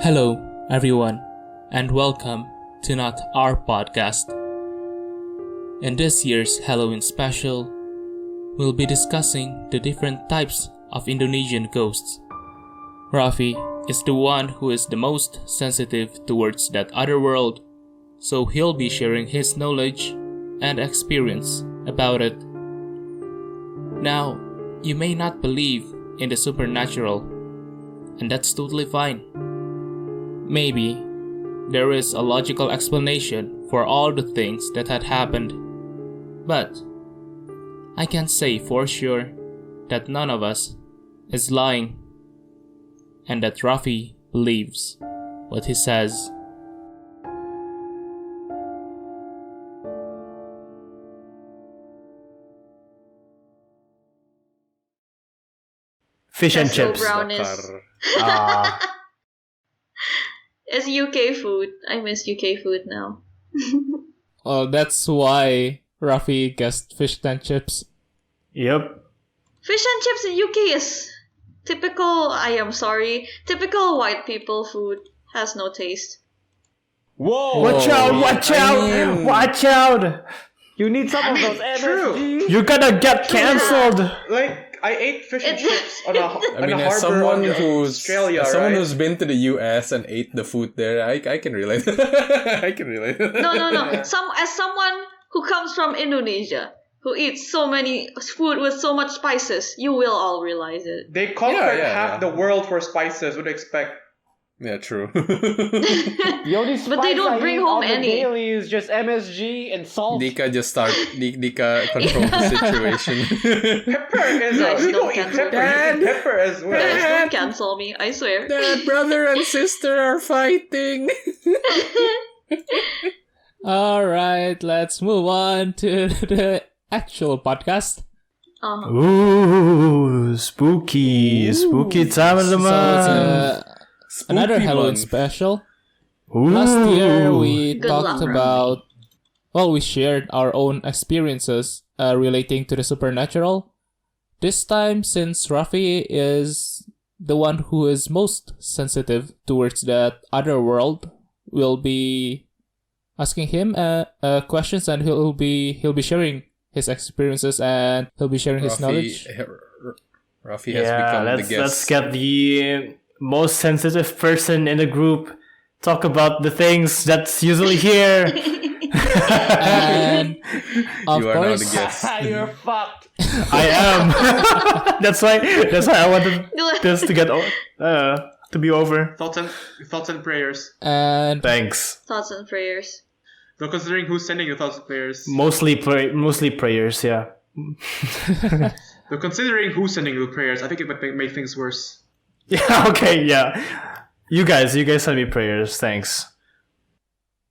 Hello, everyone, and welcome to Not Our Podcast. In this year's Halloween special, we'll be discussing the different types of Indonesian ghosts. Raffy is the one who is the most sensitive towards that other world, so he'll be sharing his knowledge and experience about it. Now, you may not believe in the supernatural, and that's totally fine. Maybe there is a logical explanation for all the things that had happened, but I can say for sure that none of us is lying, and that Raffy believes what he says. Fish and chips. Brown is it's UK food. I miss UK food now. Oh, that's why Raffy guessed fish and chips. Yep. Fish and chips in UK is typical white people food. Has no taste. Whoa! Watch out! Watch out! You need some of those MSG. True. You're gonna get cancelled. Like, I ate fish and chips on a harbor as someone in who's Australia, someone right? who's been to the US and ate the food there, I can relate. I can relate. No. As someone who comes from Indonesia, who eats so many food with so much spices, you will all realize it. They conquered Yeah. half the world for spices. Would expect. Yeah, true. The only spice But they don't bring home any. daily is just MSG and salt. Dika control the situation. Pepper is Guys, you don't don't eat cancel pepper. You eat pepper as well. Guys, don't cancel me, I swear. Dad, brother and sister are fighting. Alright, let's move on to the actual podcast. Ooh, spooky time of the So month. it's another Spooky Halloween one. special. Ooh. Last year we Good talked luck, about, we shared our own experiences relating to the supernatural. This time, since Raffy is the one who is most sensitive towards that other world, we'll be asking him questions, and he'll be sharing his experiences, and he'll be sharing his knowledge. Raffy has become the guest. Let's get the most sensitive person in the group talk about the things that's usually here. And of You are now course, the guest. You're fucked. I am. that's why I wanted this to get to be over. Thoughts and prayers. and Thanks. Thoughts and prayers. So considering who's sending the thoughts and prayers. Mostly prayers. Yeah. So considering who's sending the prayers, I think it might make things worse. Yeah. Okay. Yeah. You guys send me prayers. Thanks.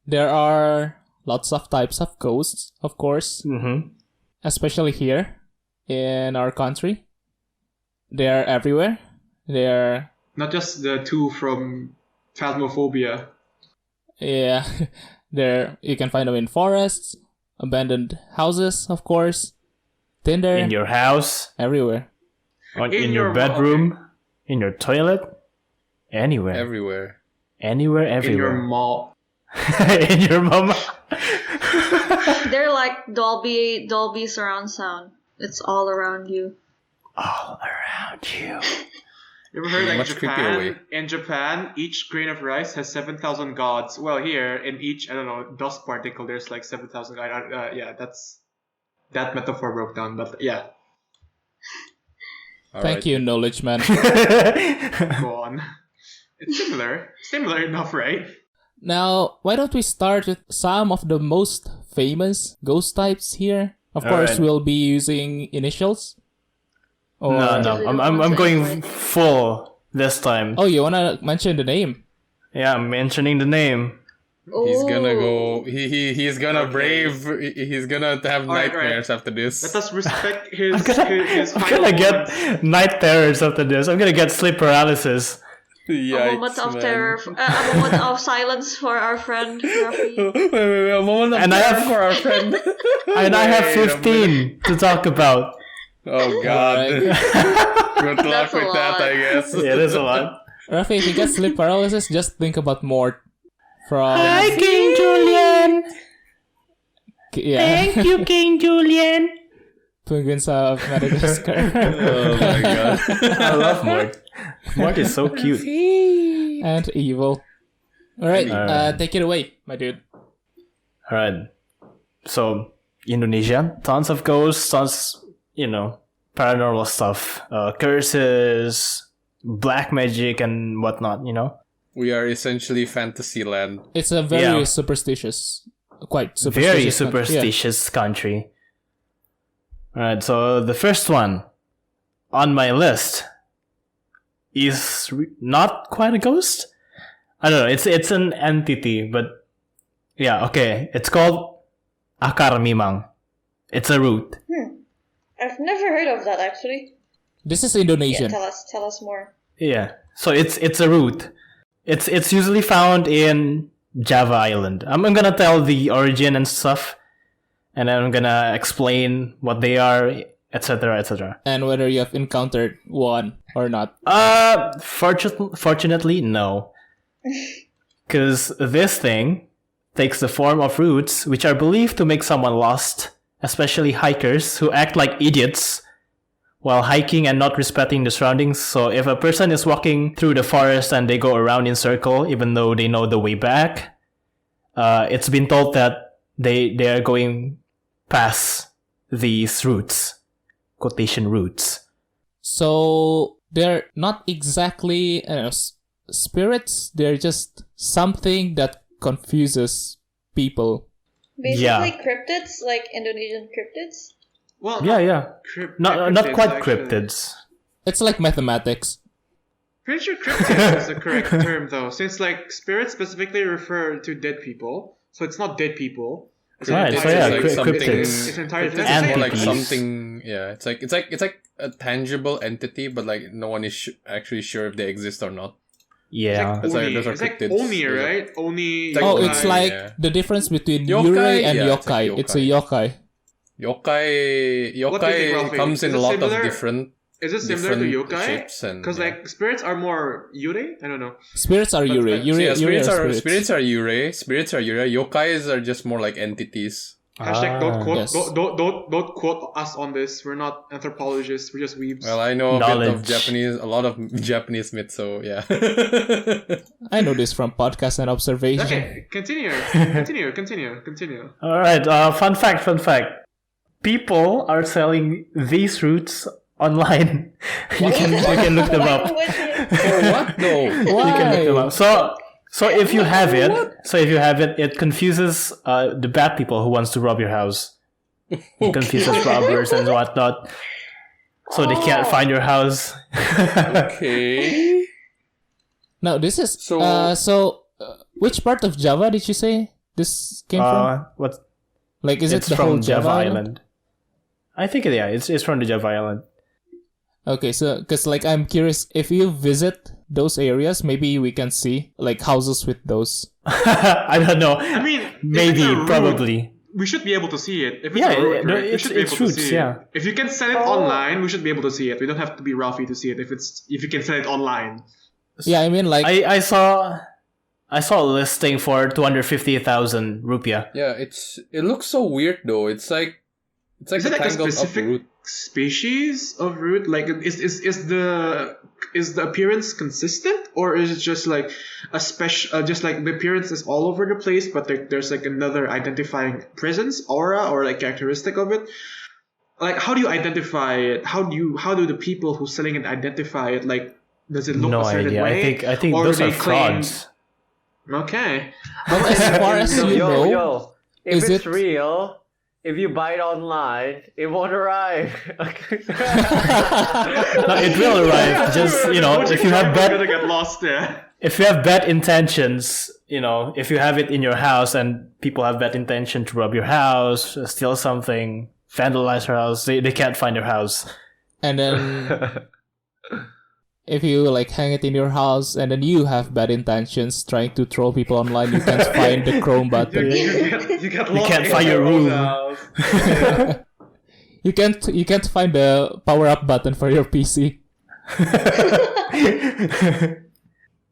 there are lots of types of ghosts, of course, Mm-hmm. especially here in our country. They are everywhere. They're Not just the two from Phasmophobia. Yeah, you can find them in forests, abandoned houses, of course, Tinder, In your house, everywhere. in your bedroom, in your toilet, anywhere, Everywhere. anywhere, In your everywhere. mall. In your mama. They're like Dolby surround sound. It's all around you. All around you. You ever heard like Much creepier way. In Japan, each grain of rice has 7,000 gods. Well, here in each dust particle, there's like 7,000 gods. That metaphor broke down, but yeah, Thank you, knowledge man. go on. It's similar enough, right? Now, why don't we start with some of the most famous ghost types here? Of course, Alright. we'll be using initials. Or... No. I'm going full this time. Oh, you wanna mention the name? Yeah, I'm mentioning the name. He's gonna Ooh. go. He's gonna brave. He's gonna have Alright, nightmares after this. Let us respect his I'm final gonna moments. get night terrors after this. I'm gonna get sleep paralysis. A moment of terror, a moment of silence for our friend Raffy. Wait, a moment of And I terror have- for our friend. And I have Wait a 15 to talk about. Oh God. Alright. Good luck That's a with that, lot. I guess. Yeah, there's a lot. Raffy, if you get sleep paralysis, just think about Mort from... Hi, King Julian! Yeah. Thank you, King Julian! Penguins of Madagascar. Oh my god. I love Mort. Mort is so cute. And evil. Alright, Alright. take it away, my dude. Alright. So, Indonesia, tons of ghosts, tons, paranormal stuff. Curses, black magic, and whatnot, We are essentially fantasy land. It's a very Yeah. superstitious, quite Very superstitious. superstitious country. Alright, so the first one on my list is not quite a ghost. I don't know, it's an entity, but yeah, okay. It's called akar mimang. It's a root. I've never heard of that actually. This is Yeah, Indonesian. tell us more. Yeah. So it's a root. It's usually found in Java Island. I'm gonna tell the origin and stuff, and then I'm gonna explain what they are, etc., etc. And whether you have encountered one or not. Fortunately, no. Because this thing takes the form of roots, which are believed to make someone lost, especially hikers who act like idiots while hiking and not respecting the surroundings. So if a person is walking through the forest and they go around in circle, even though they know the way back, it's been told that they are going past these roots, quotation roots. So they're not exactly spirits. They're just something that confuses people. Basically Yeah. cryptids, like Indonesian cryptids. Well, Yeah. Not cryptids, quite actually. cryptids. It's like mathematics. Pretty sure cryptid is the correct term though, since like spirits specifically refer to dead people, so it's not dead people. It's Right, an so entire- yeah, like something. cryptids. It's entirely It's And more like entities. something. Yeah, it's like a tangible entity, but like no one is actually sure if they exist or not. Yeah. That's like- Oni. those are It's like cryptids. Oni, Those are- right? Oni. like- Oh, yokai, it's like yeah. the difference between Yokai, Yurei and yeah, it's yokai. like It's a yokai. Yokai What do you think, Rafi? comes in Is a it lot similar? of different Is it similar to different yokai? shapes and Because like spirits are more yurei. I don't know. Spirits are Yurei. but- Yurei, yeah, Yurei spirits are are spirits. spirits are Yurei. Spirits are Yurei. Yokais are just more like entities. Hashtag don't quote Yes. don't quote us on this. We're not anthropologists. We're just weebs. Well, I know a bit of Knowledge. a lot of Japanese myths, so yeah. I know this from podcast and observation. Okay, continue. Continue. All right. Fun fact. People are selling these roots online. you can look them up. Oh, what? No. You can look them up. So if you have it, it confuses the bad people who wants to rob your house. It confuses robbers and whatnot. So they can't find your house. Okay. Now this is So- which part of Java did you say this came from? What? Like, is it It's the from whole Java Island? I think it's from the Java Island. Okay, so because like I'm curious, if you visit those areas, maybe we can see like houses with those. I don't know. I mean, if Maybe, it's a root, probably. we should be able to see it. If it's Yeah, a root, no, right, we it's- should be it's able roots, to see yeah. it. If you can sell it online, we should be able to see it. We don't have to be Raffy to see it. If you can sell it online. Yeah, I mean like I saw a listing for 250,000 rupiah. Yeah, it looks so weird though. It's like Is it a like a tangled up specific root. species of root? Like, is the appearance consistent, or is it just like a special? Just like the appearance is all over the place, but there's like another identifying presence, aura, or like characteristic of it. Like, how do you identify it? How do the people who's selling it identify it? Like, does it look No a certain idea. way? I think Or those do are they claim- frauds. Okay. but as far as you know, Yo, if is it's it- real, if you buy it online, it won't arrive. No, it will arrive. Just if you have We're gonna bad get lost there. if you have bad intentions, if you have it in your house and people have bad intention to rob your house, steal something, vandalize your house, they can't find your house. and then if you like hang it in your house and then you have bad intentions trying to troll people online, you can't find the Chrome button. You get lost can't in find your own room. house. You can't find the power up button for your PC.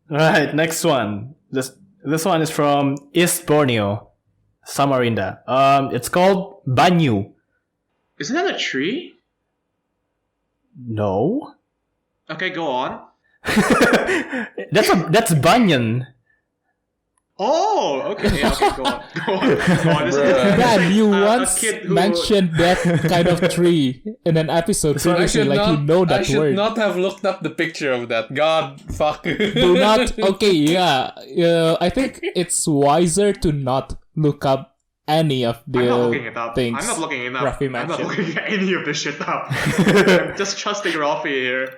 Right, next one. This one is from East Borneo, Samarinda. It's called Banyu. Isn't that a tree? No. Okay, go on. That's banyan. Oh, okay. Yeah, okay, go on. Go on. Go on. Man, you a once kid who- mentioned that kind of tree in an episode So I previously, should like not. you know I that should word. not have looked up the picture of that. God, fuck. Do not. Okay, yeah. I think it's wiser to not look up any of the I'm not looking it up. things. I'm not looking it up. Raffy I'm not mentioned. looking at any of this shit up. I'm just trusting Raffy here.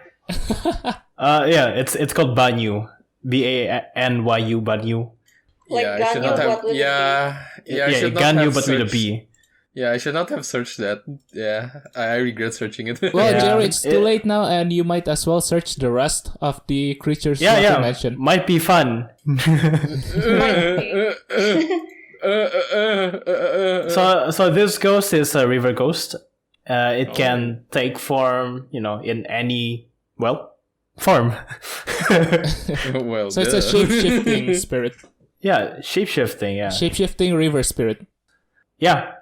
Yeah, it's called Banyu. Banyu, Banyu. Like I should Ganyu, not have. but with a Yeah, I should not Ganyu, have but with a searched- B. Yeah, I should not have searched that. Yeah, I regret searching it. Well, Yeah. Jerry, it's too late now, and you might as well search the rest of the creatures Yeah, not yeah. mentioned. Might be fun. So this ghost is a river ghost. It can take form, in any form. Well, So it's a shape-shifting spirit. Yeah, shapeshifting. Yeah, Shape-shifting river spirit. yeah.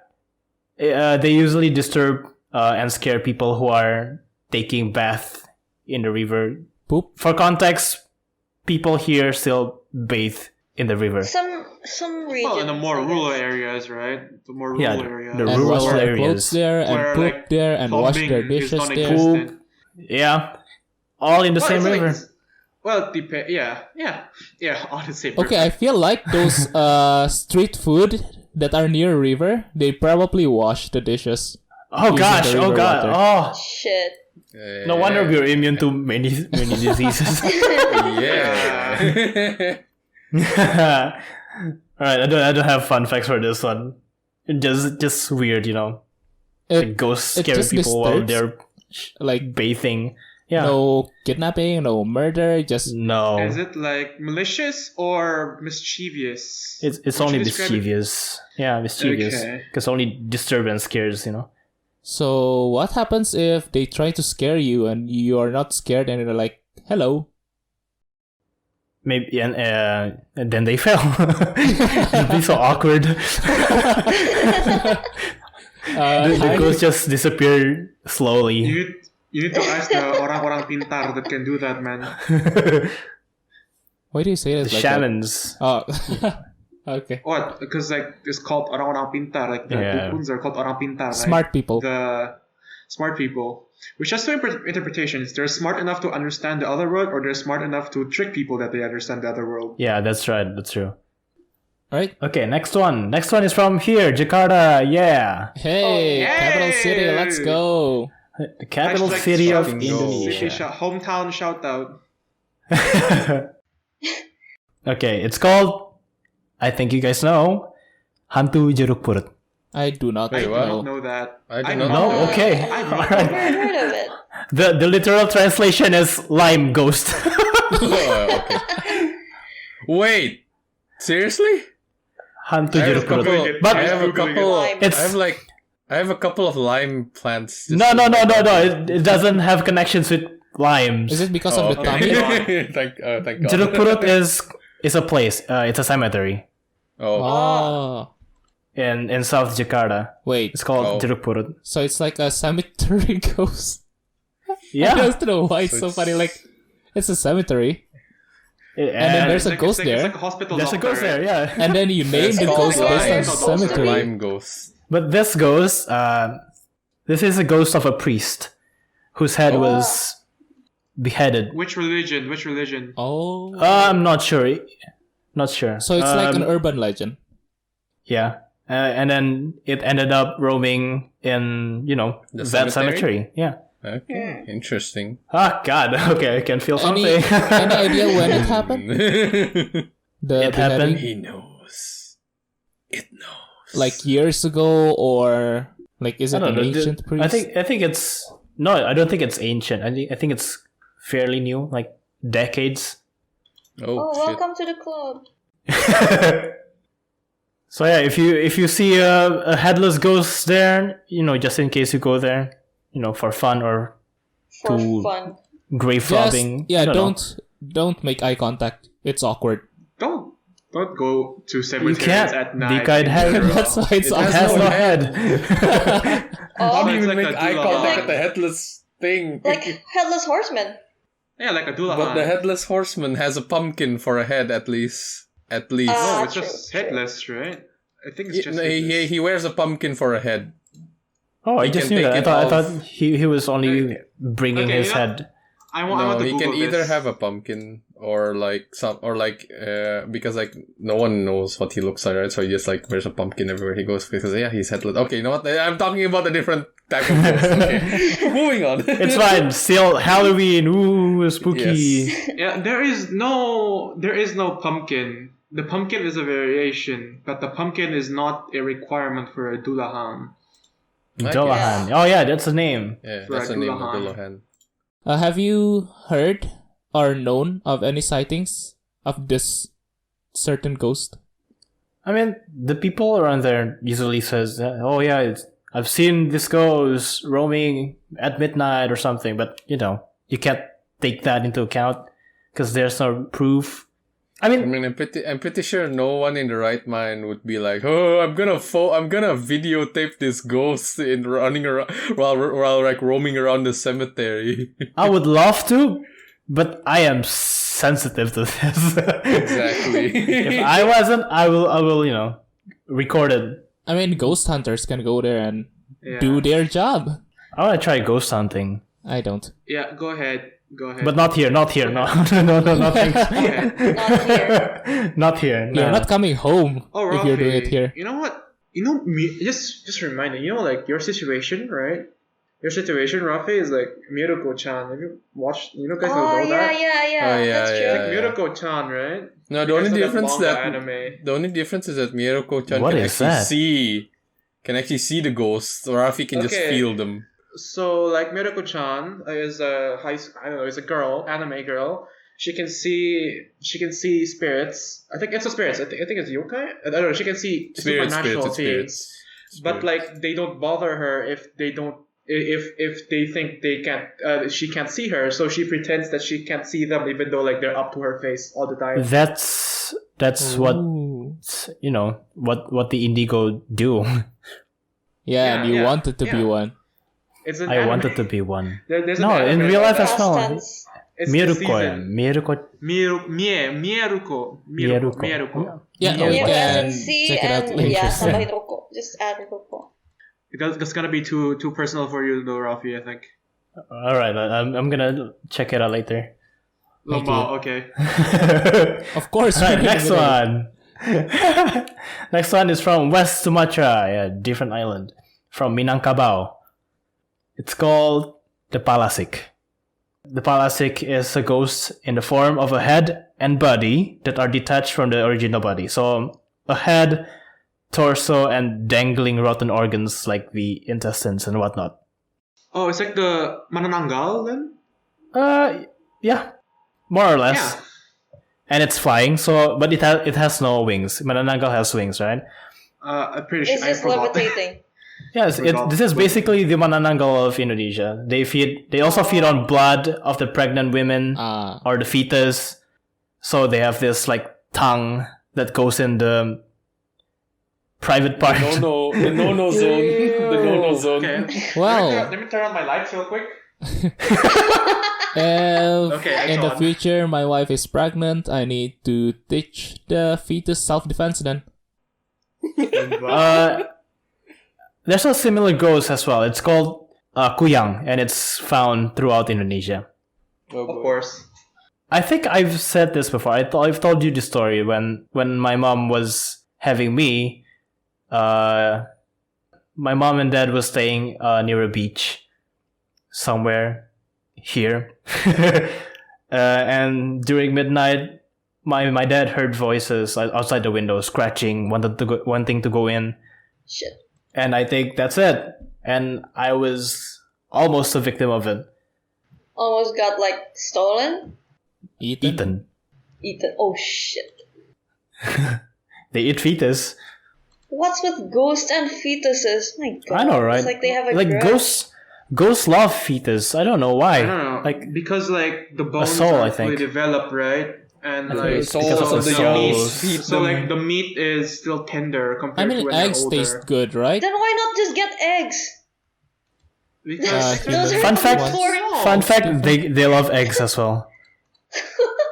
They usually disturb and scare people who are taking bath in the river. Poop. For context, people here still bathe in the river. some regions. Well, in the more I guess. rural areas, right? The more rural Yeah, areas. the And wash rural their areas. clothes there, and Where, poop like, there, and wash their plumbing is dishes there. non-existent. Yeah, all in the same it's like- river. well, yeah, on the same Okay, I river. feel like those street food that are near a river, they probably wash the dishes. Oh using gosh! the Oh river god! water. Shit. No wonder we're immune to many diseases. Yeah. All right, I don't have fun facts for this one. Just weird, It, ghosts it scaring just people while disturbs, they're like, bathing. Yeah. no kidnapping, no murder, just No. Is it like malicious or mischievous? It's Would only you describe it- mischievous. Yeah, mischievous. Okay. Because only disturbance scares. So what happens if they try to scare you and you are not scared and they're like, hello? Maybe and then they fell. It'd be so awkward. The ghost just disappeared slowly. You need to ask the orang-orang pintar that can do that, man. Why do you say The that? Like shamans. that? Oh, okay. What? Because it's called orang-orang pintar. Like the Yeah. dukuns are called orang pintar. Smart people. The smart people. Which has two interpretations. They're smart enough to understand the other world, or they're smart enough to trick people that they understand the other world. Yeah, that's right. That's true. Right? Okay, next one. Next one is from here, Jakarta. Yeah, Hey, Oh, capital city, yay! let's go. the capital Hashtag city of fucking go. Indonesia. Hometown shout out. Okay, it's called. I think you guys know, Hantu Jeruk Purut. I do not Wait, I what? know. don't know that. I do I not No, know. okay, I all don't right. Never heard of it. The literal translation is lime ghost. Oh, okay. Wait, seriously? Hantu I have a Jeruk Purut. couple. But I have a Googling it. couple. Lime. It's I have a couple of lime plants. no. It doesn't have connections with limes. Is it because of the okay. tummy? thank God. Jeruk Purut is a place. It's a cemetery Oh, Oh, in South Jakarta. wait. It's called Oh. Jeruk Purut. So it's like a cemetery ghost. I Yeah, don't know why it's So so it's- funny. Like, it's a cemetery, and then there's a It's ghost it's there. like a hospital there's a doctor, ghost there. right? Yeah, and then you name It's the called ghost based on lime. cemetery. Lime ghost. but this ghost, this is a ghost of a priest whose head was beheaded. Which religion? Which religion? Oh, I'm not sure. Not sure. so it's like an Um, urban legend. Yeah. And then it ended up roaming in, The that cemetery? cemetery. Yeah. Okay, interesting. Ah, God. Okay, I can feel Any, something. any idea when it happened? The It happened? beheading? He knows. It knows. Like years ago, or like is I it don't an know. ancient priest? I think it's no. I don't think it's ancient. I think it's fairly new, like decades. Oh, shit. welcome to the club. So yeah, if you see a headless ghost there, just in case you go there, for fun or For To- fun. grave Just, robbing. yeah, I don't know. don't make eye contact. It's awkward. Don't go to You cemeteries can't. at The night. kite has, That's why it's It it has has awkward. no head. How do Oh, you it's like make a eye Dula contact Hut. with the headless thing? like headless horseman. Yeah, like a Dula But the Hut. headless horseman has a pumpkin for a head at least. At least. No, Ah, it's just true. headless, right? I think it's He, just no, headless. he wears a pumpkin for a head. Oh, I He just can knew take that. I it thought off. he was only Okay. bringing Okay, his you know- head. I want No, to he can Google either this. have a pumpkin or like because like no one knows what he looks like, right? So he just like wears a pumpkin everywhere he goes because he's headless. Okay, you know what? I'm talking about a different type of ghost. Okay, moving on. It's fine. Still Halloween. Ooh, spooky. Yes. Yeah, there is no pumpkin. The pumpkin is a variation, but the pumpkin is not a requirement for a Dulahan. Okay. Dullahan. Oh yeah, that's the name. Yeah, For that's a the name of Dullahan. Dullahan. Have you heard or known of any sightings of this certain ghost? I mean, the people around there usually says, "Oh yeah, I've seen this ghost roaming at midnight or something," but you can't take that into account because there's no proof. I mean, I'm pretty sure no one in the right mind would be like, "Oh, I'm gonna videotape this ghost in running around while like roaming around the cemetery." I would love to, but I am sensitive to this. Exactly. If I wasn't, I will, record it. I mean, ghost hunters can go there and Yeah. do their job. I want to try ghost hunting, I don't. Yeah, go ahead. but not here. No, no, thanks. Not here. Not here. You're no. not coming home Oh, if you're doing it Raffy, here. you know what? Just reminding, like your situation, right? Your situation, Raffy, is like Miruko-chan. Have you watched? Guys Oh know yeah, that? yeah. Oh, yeah, That's true. yeah. Like Miruko-chan, right? No, the You only guys know difference manga that anime. the only difference is that Miyako-chan What can is actually that? can actually see the ghosts, or Rafi can just Okay. feel them. So like Miruko-chan is a girl, anime girl. She can see spirits. I think it's a spirits. I think it's yokai. I don't know. She can see supernatural things. But like they don't bother her if they think they can't she can't see her, so she pretends that she can't see them even though like they're up to her face all the time. That's what Ooh. what the indigo do. Yeah, and you yeah, wanted to be yeah. one. It's an I anime. wanted to be one. There's No, an in anime. real life as Past well. tense. It's the Miruko, season. Miruko. Mieruko. Yeah, Yeah, we You yeah. can can see check it out and later. yeah, tambahin roko. Just add roko. That's gonna be too personal for you though, Rafi, I think. All right, I'm gonna check it out later. Thank Wow, okay. Of course. All right, we're next gonna- one. Next one is from West Sumatra, a different island, from Minangkabau. It's called the Palasik. The Palasik is a ghost in the form of a head and body that are detached from the original body. So a head, torso, and dangling rotten organs like the intestines and whatnot. Oh, it's like the Manananggal then? Yeah, more or less. Yeah. And it's flying, but it has no wings. Manananggal has wings, right? I'm pretty sure It's I just forgot. levitating. Yes, this is basically the Manananggal of Indonesia. They also feed on blood of the pregnant women Ah, or the fetus. So they have this like tongue that goes in the private part. The no-no zone. The no-no zone. Okay. well, Let me turn on my lights real quick. Okay, in the Sean. future my wife is pregnant, I need to teach the fetus self-defense then. There's a similar ghost as well. It's called kuyang, and it's found throughout Indonesia. Oh, Of boy. course. I think I've said this before. I've told you the story when my mom was having me. My mom and dad was staying near a beach somewhere here, and during midnight, my dad heard voices outside the window scratching, wanting to go in, Shit. and I think that's it. And I was almost a victim of it. Almost got like stolen. Eaten. Eaten. Oh shit. They eat fetus. What's with ghosts and fetuses? My god. I know, right? It's like they have a like grudge. Ghosts love fetus. I don't know why. I don't know. Like, because like the bones soul, I are fully think. developed, right? And I think like it's because souls of of the the souls. meat. so like the meat is still tender I compared to mean, when eggs they're older. taste good, right? Then why not just get eggs? Because Those are Fun fact. for- Fun fact: they love eggs as well.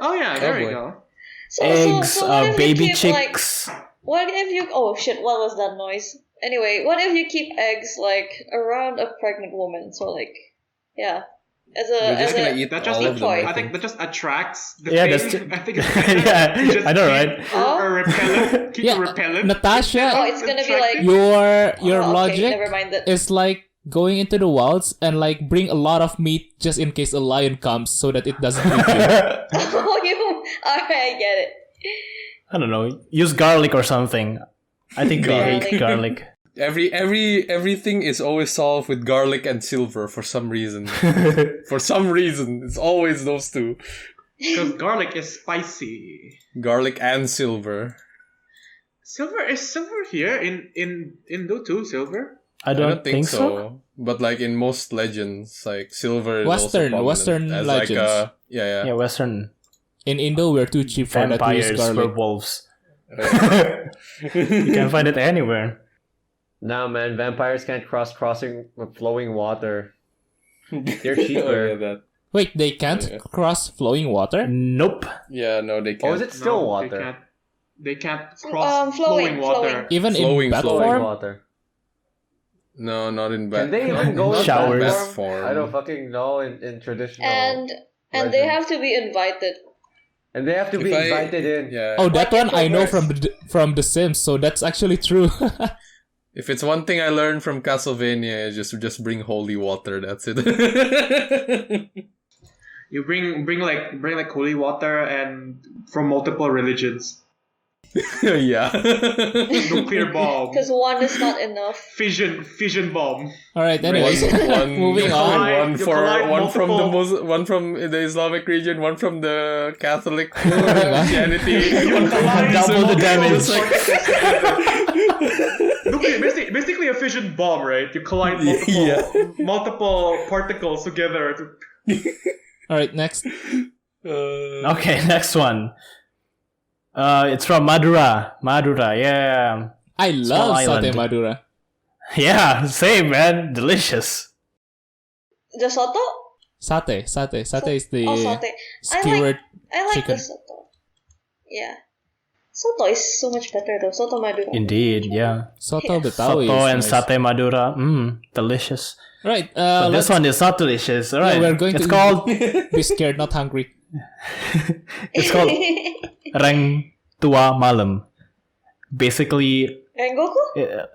Oh yeah, there we boy. go. Eggs, so what if you baby keep, like, chicks. what if you? Oh shit! What was that noise? Anyway, what if you keep eggs like around a pregnant woman? So like, yeah, as You're just a gonna eat That just all of them. decoy. I think that just attracts the Yeah, thing. that's ju- I think it's Yeah, you just I know, keep right? A repellent. Keep Yeah, a repellent. Natasha, Oh, it's gonna be like your okay, logic never mind that. is like going into the wilds and like bring a lot of meat just in case a lion comes so that it doesn't eat you. Oh, you. Alright, I get it. I don't know. Use garlic or something. I think they hate garlic. Everything is always solved with garlic and silver for some reason. For some reason, it's always those two. Because garlic is spicy. Garlic and silver. Silver here in Indo too. Silver. I I don't think so. But like in most legends, like silver is Western- also Western prominent as legends. like a yeah. Yeah, Western In Indo, we're too cheap for that. We use vampires, garlic. werewolves. You can find it anywhere. Nah, man, vampires can't crossing flowing water. They're Oh, yeah, cheaper. that. Wait, they can't Yeah. cross flowing water? Nope. Yeah, no, they can't. Oh, is it still No, water? They can't cross Flowing, flowing water. flowing. Even Flowing, in bat flowing. Flowing form? water. No, not in bat. Can they even go in Showers. bat Bat form? form. I don't fucking know in traditional. And they legends. have to be invited. And they have to be If I- invited in. Yeah. Oh, that Like one I know introverts. from The Sims, so that's actually true. If it's one thing I learned from Castlevania, is just bring holy water. That's it. You bring like holy water and from multiple religions. Yeah. Nuclear bomb. Because one is not enough. Fission bomb. Alright, anyways. one Moving on. You collide One from the multiple- one from the Islamic region, one from the Catholic Moving on. Christianity. one from collide double the Muslim. damage. It's like- Nuclear, basically a fission bomb, right? You collide multiple particles together. Alright, next. Okay, next one. It's from Madura. Madura, yeah. I love island. Sate Madura. Yeah, same, man. Delicious. The soto? Sate. Sate is the Oh, satay. skewered I like chicken. the soto. Yeah. Soto is so much better though. Soto Madura. Indeed, yeah. Soto Betawi Soto is and nice. Sate Madura. Delicious. Right, But this one is not delicious. All right. we're going it's to called be scared, not hungry. it's called Reng Tua Malam. Basically, Rengoku?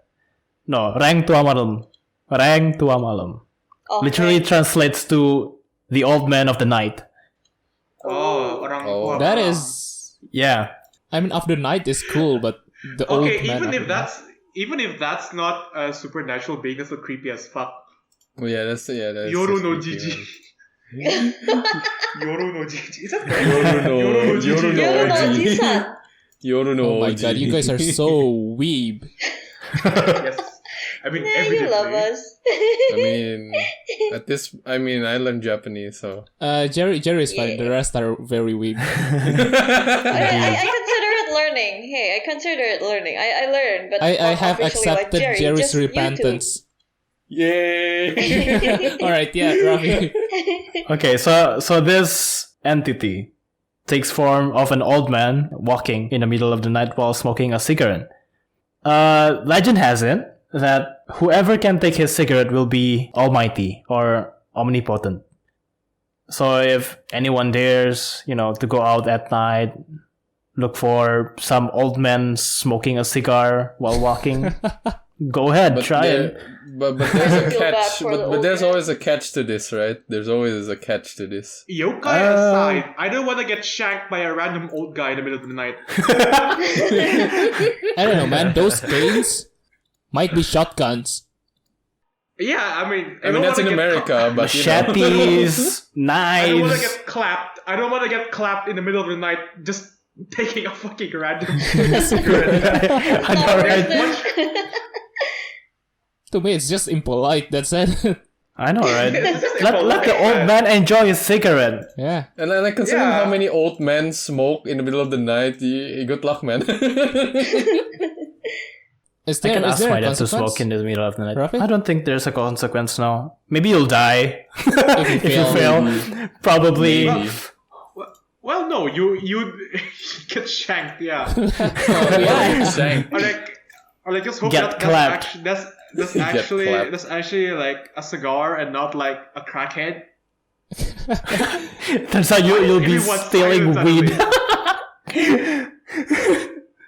no, Reng Tua Malam. Reng Tua Malam. Oh, Literally right. translates to the old man of the night. Oh, orang Oh. tua. That is... Yeah. I mean, of the night is cool, but the old Okay, man... even of if the that's not a supernatural being, that's so creepy as fuck. Oh, yeah, that's Yoru just no creepy, Jiji. man. Yoru no Jiji. Is that right? Yoru no Yoru no Yoru no Oji. Jisan. Yoru no Oh my Oji. god, you guys are so weeb. Yes. I mean, Yeah, you love evidently. us. I mean, I learned Japanese, so. Jerry is fine, Yeah. the rest are very weeb. I consider it learning. Hey, I consider it learning. I learned, but I not have officially accepted like Jerry, Jerry's just you two. repentance. Yay! Alright, yeah, Raffy. Okay, so this entity takes form of an old man walking in the middle of the night while smoking a cigarette. Legend has it that whoever can take his cigarette will be almighty or omnipotent. So if anyone dares, to go out at night, look for some old man smoking a cigar while walking, go ahead, try it. But there's a feel bad catch. for the But old there's man. always a catch to this, right? There's always a catch to this. Yokai aside, I don't want to get shanked by a random old guy in the middle of the night. I don't know, man, those canes might be shotguns. Yeah, I mean, I mean, that's in America, but Machetes, I don't want to knives. get clapped. I don't want to get clapped in the middle of the night just taking a fucking random I know, No, right? business. To me, it's just impolite, that's it. I know, right? It's just Let the old man enjoy his cigarette. Yeah. And then, like, considering Yeah. how many old men smoke in the middle of the night, good luck, man. Is I there, can is ask there my a dad to consequence? smoke in the middle of the night. Raffy? I don't think there's a consequence now. Maybe you'll die if you fail, fail. Probably. Maybe. Well, no, you get shanked, yeah. Yeah. Dang. Or like just hope Get that's clapped. actually that's Get actually clapped. that's actually like a cigar and not like a crackhead. Turns out you'll be Everyone stealing silent weed.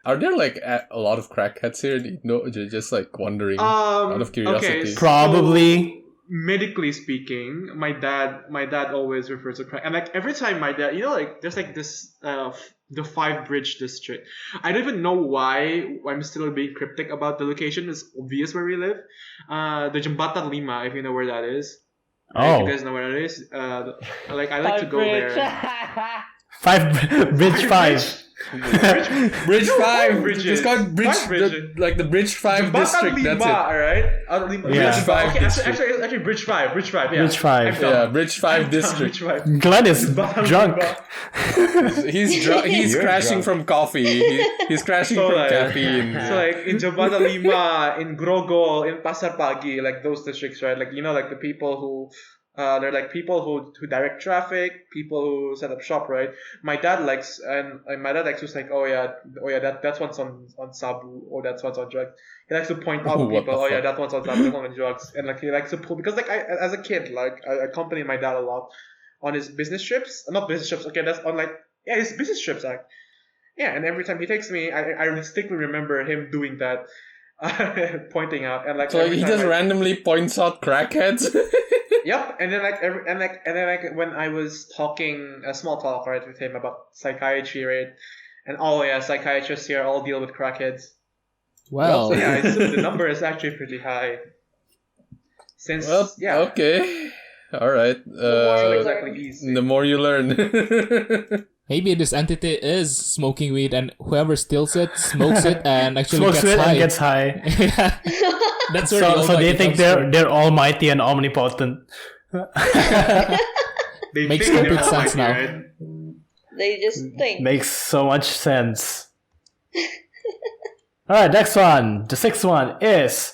Are there like a lot of crackheads here? No, just like wondering out of curiosity. Okay, Probably. medically speaking, my dad always refers to crack, and like every time my dad, like there's like this the 5 Bridge district. I don't even know why I'm still being cryptic about the location. It's obvious where we live. The Jembatan Lima, if you know where that is. If you Oh. guys know where that is. Like I like to go there. 5 Bridge 5. Bridge 5! Bridges. It's called Bridge, 5 bridges. like the Bridge 5 Jembatan district, Lima, that's it. alright? Yeah. Bridge 5 Okay, district. Actually, Bridge 5, yeah. Bridge 5. I'm dumb. Yeah, Bridge 5 I'm dumb, district. Bridge 5. Glenn is Jembatan drunk. Lima. He's You're crashing drunk. from coffee. He's crashing So, from like- caffeine. So like in Jembatan Lima, in Grogol, in Pasar Pagi, like those districts, right? Like like the people who they're like people who direct traffic, people who set up shop, right? My dad likes who's like, oh yeah, that's one's on Sabu, or that's one's on drugs. He likes to point out Oh, what people, the oh yeah, fuck? that one's on Sabu, that's one on drugs, and like he likes to pull because like as a kid, like I accompanied my dad a lot on his business trips, not business trips. Okay, that's on his business trips, like. Yeah, and every time he takes me, I distinctly remember him doing that, pointing out, and like So every he time just randomly points out crackheads. Yep, and then when I was talking a small talk right with him about psychiatry, right, and psychiatrists here all deal with crackheads. Well, So yeah, I assume the number is actually pretty high. Since Okay. Alright. more exactly easy. The more you learn. maybe this entity is smoking weed, and whoever steals it, smokes it, and actually Smokes gets it high. and gets high. Yeah. That's where the So they almighty think comes from. they're almighty and omnipotent. They Makes think they're complete sense almighty, now. right? They just think. Makes so much sense. Alright, next one. The 6th one is,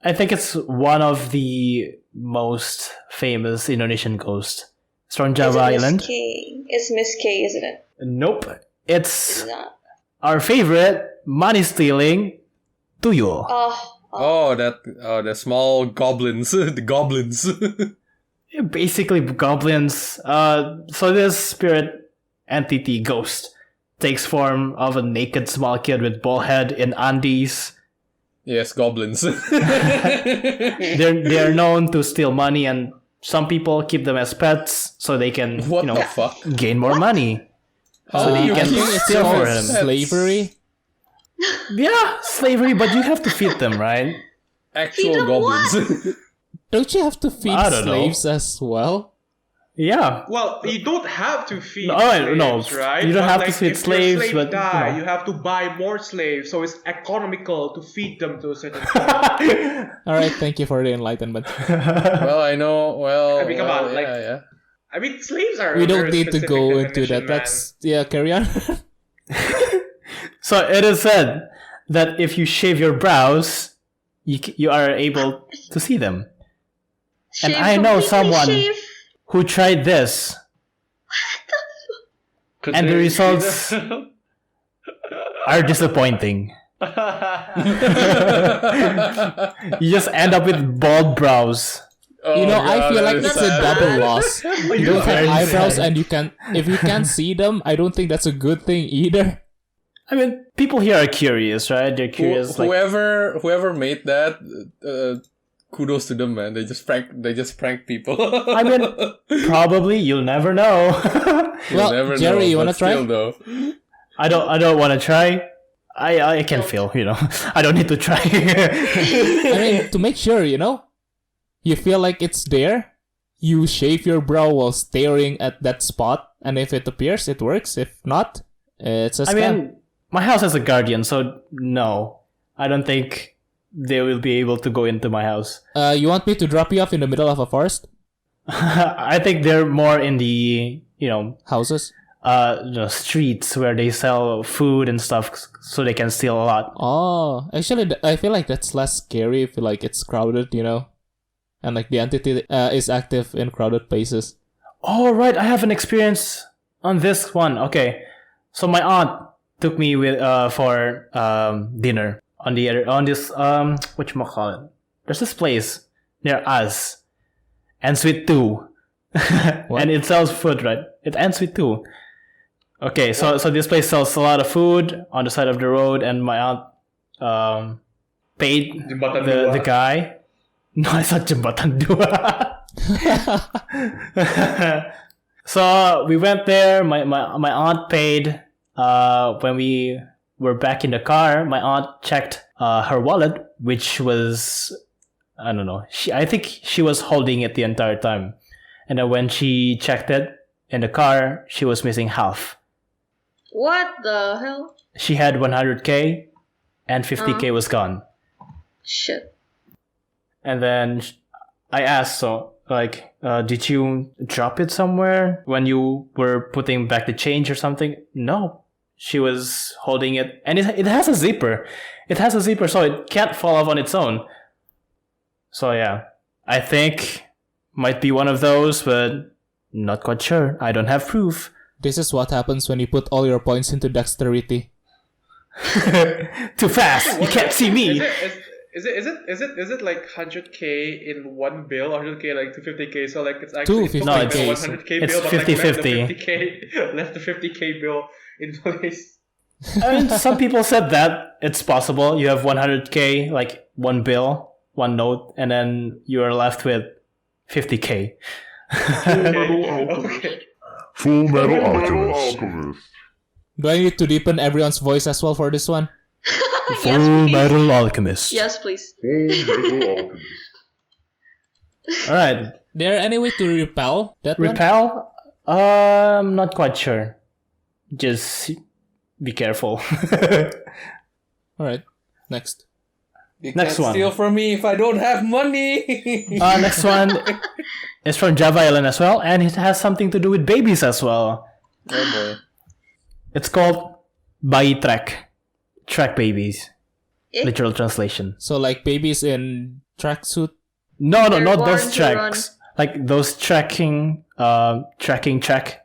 I think it's one of the most famous Indonesian ghosts. It's from Java Is it Miss Island. K? It's Miss K, isn't it? Nope. It's It's not. our favorite money stealing Tuyo. Oh, the small goblins. The goblins. Basically goblins. So this spirit entity ghost takes form of a naked small kid with bald head in Andes. Yes, goblins. They're known to steal money, and some people keep them as pets so they can What the fuck? gain more money. So I you can think it's steal called for him. slavery. Yeah, slavery, but you have to feed them, right? Actual them goblins. Don't you have to feed I don't know. slaves as well? Yeah. Well, you don't have to feed No, slaves, no, right? you don't But, have to like, feed if slaves, your slave but, die, you have to buy more slaves, so it's economical to feed them to a certain point. Alright, thank you for the enlightenment. Well, I know. Well, I mean, come on, like- yeah. I mean, slaves are. We a don't very need to specific go into definition, that. That's yeah, carry on. So it is said that if you shave your brows, you are able to see them. And shave, I know completely someone shave. who tried this, and the results are disappointing. You just end up with bald brows. Oh, You know, I God, feel like that it's is a sad. double loss. You don't have Very eyebrows, sad. and if you can't see them, I don't think that's a good thing either. I mean, people here are curious, right? They're curious. Like, Whoever made that, kudos to them, man. They just prank people. I mean, probably you'll never know. You'll Well, never Jerry, know, you wanna but try? still, though. I don't want to try. I can feel, I don't need to try. I mean, to make sure, you feel like it's there. You shave your brow while staring at that spot, and if it appears, it works. If not, it's a I scam. mean, my house has a guardian, so no, I don't think they will be able to go into my house. You want me to drop you off in the middle of a forest? I think they're more in the, Houses? streets where they sell food and stuff, so they can steal a lot. Oh, actually, I feel like that's less scary if like it's crowded, and like the entity is active in crowded places. Oh, right. I have an experience on this one. Okay. So my aunt took me with for dinner on this whatchamacallit. There's this place near us. Ends with 2. And it sells food, right? It ends with 2. Okay, so this place sells a lot of food on the side of the road, and my aunt paid the guy. No, it's not Jembatan Dua. So we went there. My aunt paid. When we were back in the car, my aunt checked her wallet, which was, I don't know. I think she was holding it the entire time, and then when she checked it in the car, she was missing half. What the hell? She had 100k, and 50k was gone. Shit. And then I asked, did you drop it somewhere when you were putting back the change or something? No. She was holding it. And it has a zipper. It has a zipper, so it can't fall off on its own. So yeah, I think might be one of those, but not quite sure. I don't have proof. This is what happens when you put all your points into dexterity. Too fast. You can't see me. Is it like 100k in one bill, or 100k like 250k? So like it's actually 250K. 100k It's bill, but 50-50. left the 50k bill in place. I mean, some people said that it's possible. You have 100k, like one bill, one note, and then you are left with 50k. Okay. Full Metal Alchemist. Do I need to deepen everyone's voice as well for this one? Full Metal Alchemist. Yes, please. Full Metal Alchemist. Alright. There any way to repel that one? Repel? I'm not quite sure. Just be careful. Alright, next. You Next can't one. steal from me if I don't have money. Next one is from Java Island as well, and it has something to do with babies as well. Oh boy. It's called Bayi Track. Track babies. Eh? Literal translation. So like babies in tracksuit? No, They're not born those to run. tracks. Like those tracking track.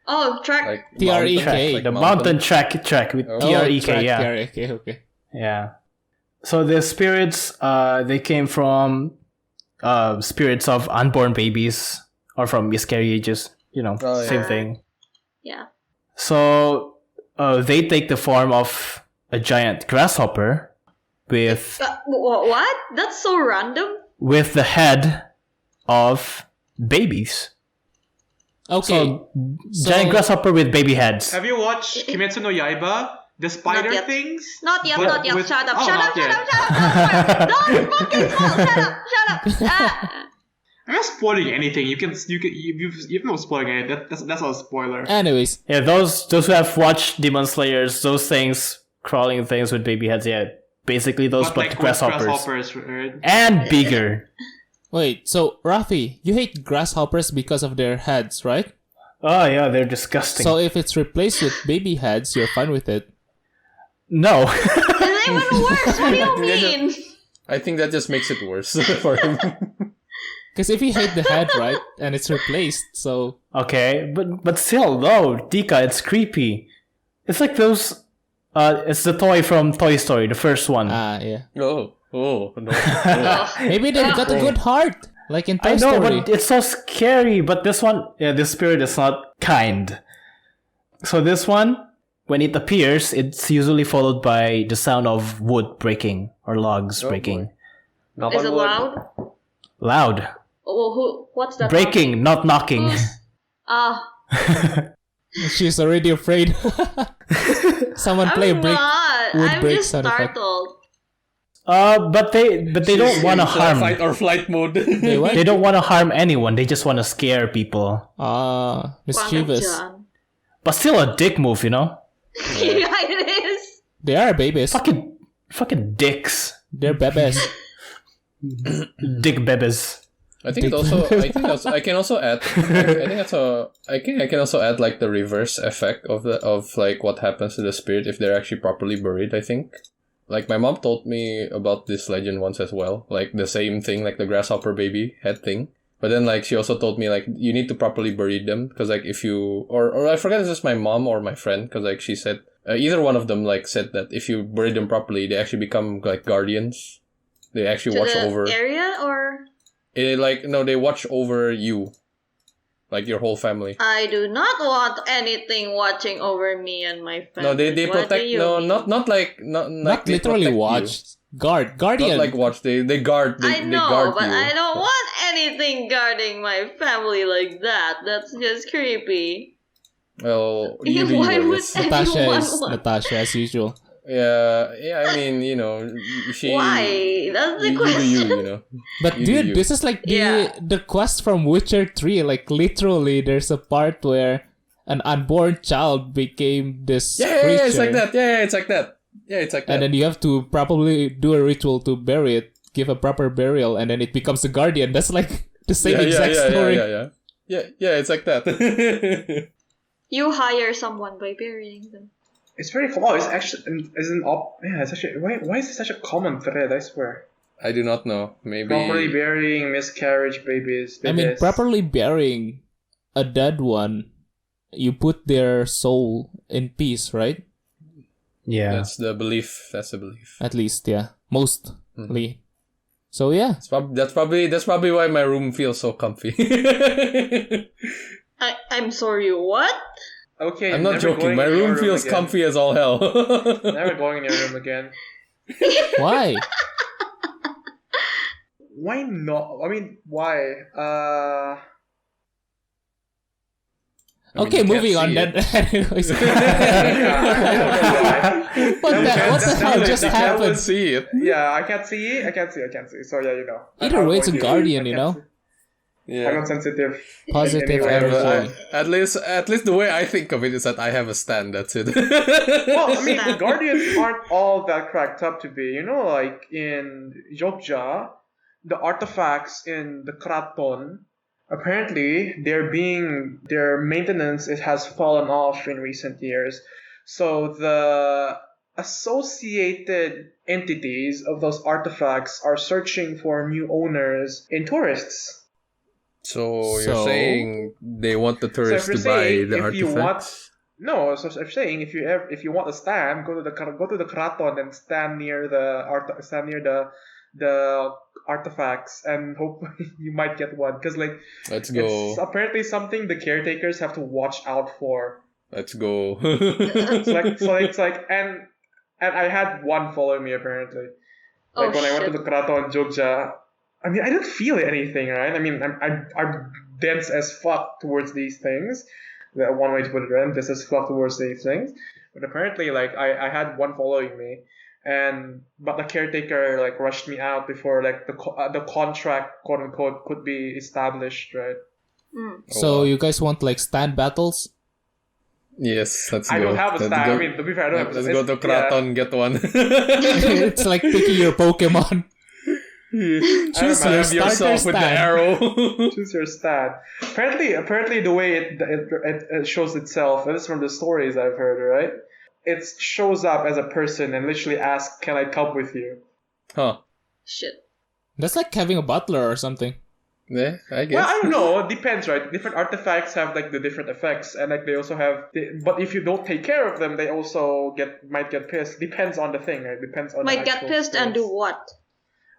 Oh, track. Like TREK. mountain, like The mountain track with Oh, TREK, track, yeah. TREK, okay. Yeah. So the spirits, they came from spirits of unborn babies or from miscarriages. Oh, yeah. Same thing. Yeah. So they take the form of a giant grasshopper with What? That's so random. the head of babies. Okay. So giant grasshopper with baby heads. Have you watched Kimetsu no Yaiba? The spider yet. things? Not yet, But not yet. with- Shut up, oh, shut not up, yet. shut up, shut up. Don't fucking spoil. Shut up. Ah. I'm not spoiling anything. You've no spoiling anything. That's not a spoiler. Anyways, Yeah, those who have watched Demon Slayers, those things, crawling things with baby heads, yeah. Basically those, but like grasshoppers. right? And bigger. wait, so Raffy, you hate grasshoppers because of their heads, right? Oh yeah, they're disgusting. So if it's replaced with baby heads, you're fine with it. No. It's even worse. What do you mean? I think that just makes it worse for him. Because if you hate the head, right, and it's replaced, so... Okay, but still, no, Tika, it's creepy. It's like those. It's the toy from Toy Story, the first one. yeah. Oh no. Oh. Maybe they've got a good heart, like in Toy I know, Story. but it's so scary. But this one, yeah, this spirit is not kind. So this one, when it appears, it's usually followed by the sound of wood breaking or logs Oh, breaking. Knock Is on it wood. loud? Loud. Oh, what's that? Breaking, not knocking. Ah, She's already afraid. Someone play a I'm break. not. wood I'm break just sound effect. startled. But they don't want to harm. Fight or flight mode. They what? They don't want to harm anyone. They just want to scare people. Mischievous. Wangam-chan. But still a dick move, Yeah, it is. They are babies. Fucking dicks. They're bebes. Dick bebes. I think I can also add. I can also add like the reverse effect of like what happens to the spirit if they're actually properly buried. I think. Like my mom told me about this legend once as well. Like the same thing, like the grasshopper baby head thing. But then like she also told me like you need to properly bury them because like if you or I forget if it's my mom or my friend because like she said either one of them like said that if you bury them properly they actually become like guardians. They actually watch over area or. They watch over you, like your whole family. I do not want anything watching over me and my family. No, they protect. No, mean? not literally watch. Guardian. Not like watch. They guard. I know, they guard but you. I don't want anything guarding my family like that. That's just creepy. Well, you do Why would yours. Natasha as usual. Yeah. I mean, she. Why? That's the you question. do you. But You dude, do you. this is like the quest from Witcher 3. Like literally, there's a part where an unborn child became this creature. Yeah, it's like that. Yeah, it's like that. Yeah, it's like that. And then you have to probably do a ritual to bury it, give a proper burial, and then it becomes a guardian. That's like the same exact story. Yeah, it's like that. You hire someone by burying them. It's very cool. Oh, it's actually it's actually why is it such a common thread? I swear. I do not know. Maybe Properly burying miscarriage babies. I mean, properly burying a dead one, you put their soul in peace, right? Yeah. That's the belief. At least, yeah. Mostly. So yeah. That's probably why my room feels so comfy. I'm sorry, what? Okay, I'm not joking. My room feels comfy as all hell. Never going in your room again. Why? Why not? I mean, why? Okay, moving on then. Anyways. What the hell just happened? See it. Yeah, I can't see. So yeah, Either way, it's a guardian, Yeah. I'm not sensitive. Positive Anyway. energy. At least the way I think of it is that I have a stand. That's it. Well, I mean, the guardians aren't all that cracked up to be. Like in Jogja, the artifacts in the Kraton, apparently their maintenance has fallen off in recent years. So the associated entities of those artifacts are searching for new owners in tourists. So you're saying they want the tourists to buy the artifacts? No, so I'm saying if you want a stand, go to the Kraton and stand near the artifacts and hope you might get one because Let's go. It's apparently something the caretakers have to watch out for. Let's go. It's like and I had one following me apparently. When I went to the Kraton Jogja. I mean, I didn't feel anything, right? I mean, I'm dense as fuck towards these things. One way to put it, right? I'm dense as fuck towards these things. But apparently, I had one following me, but the caretaker rushed me out before the contract, quote unquote, could be established, right? So you guys want stand battles? Yes, let's go. I don't have a stand. I mean, to be fair, I don't have a stand. Let's go to Kraton, get one. It's like picking your Pokemon. Choose your starter with the arrow. Choose your stat. Apparently, the way it shows itself, and this is from the stories I've heard, right? It shows up as a person and literally asks, "Can I come with you?" Huh? Shit. That's like having a butler or something. Yeah, I guess. Well, I don't know. It depends, right? Different artifacts have the different effects, and they also have. But if you don't take care of them, they also might get pissed. Depends on the thing, right? Depends on. Might get pissed and do what?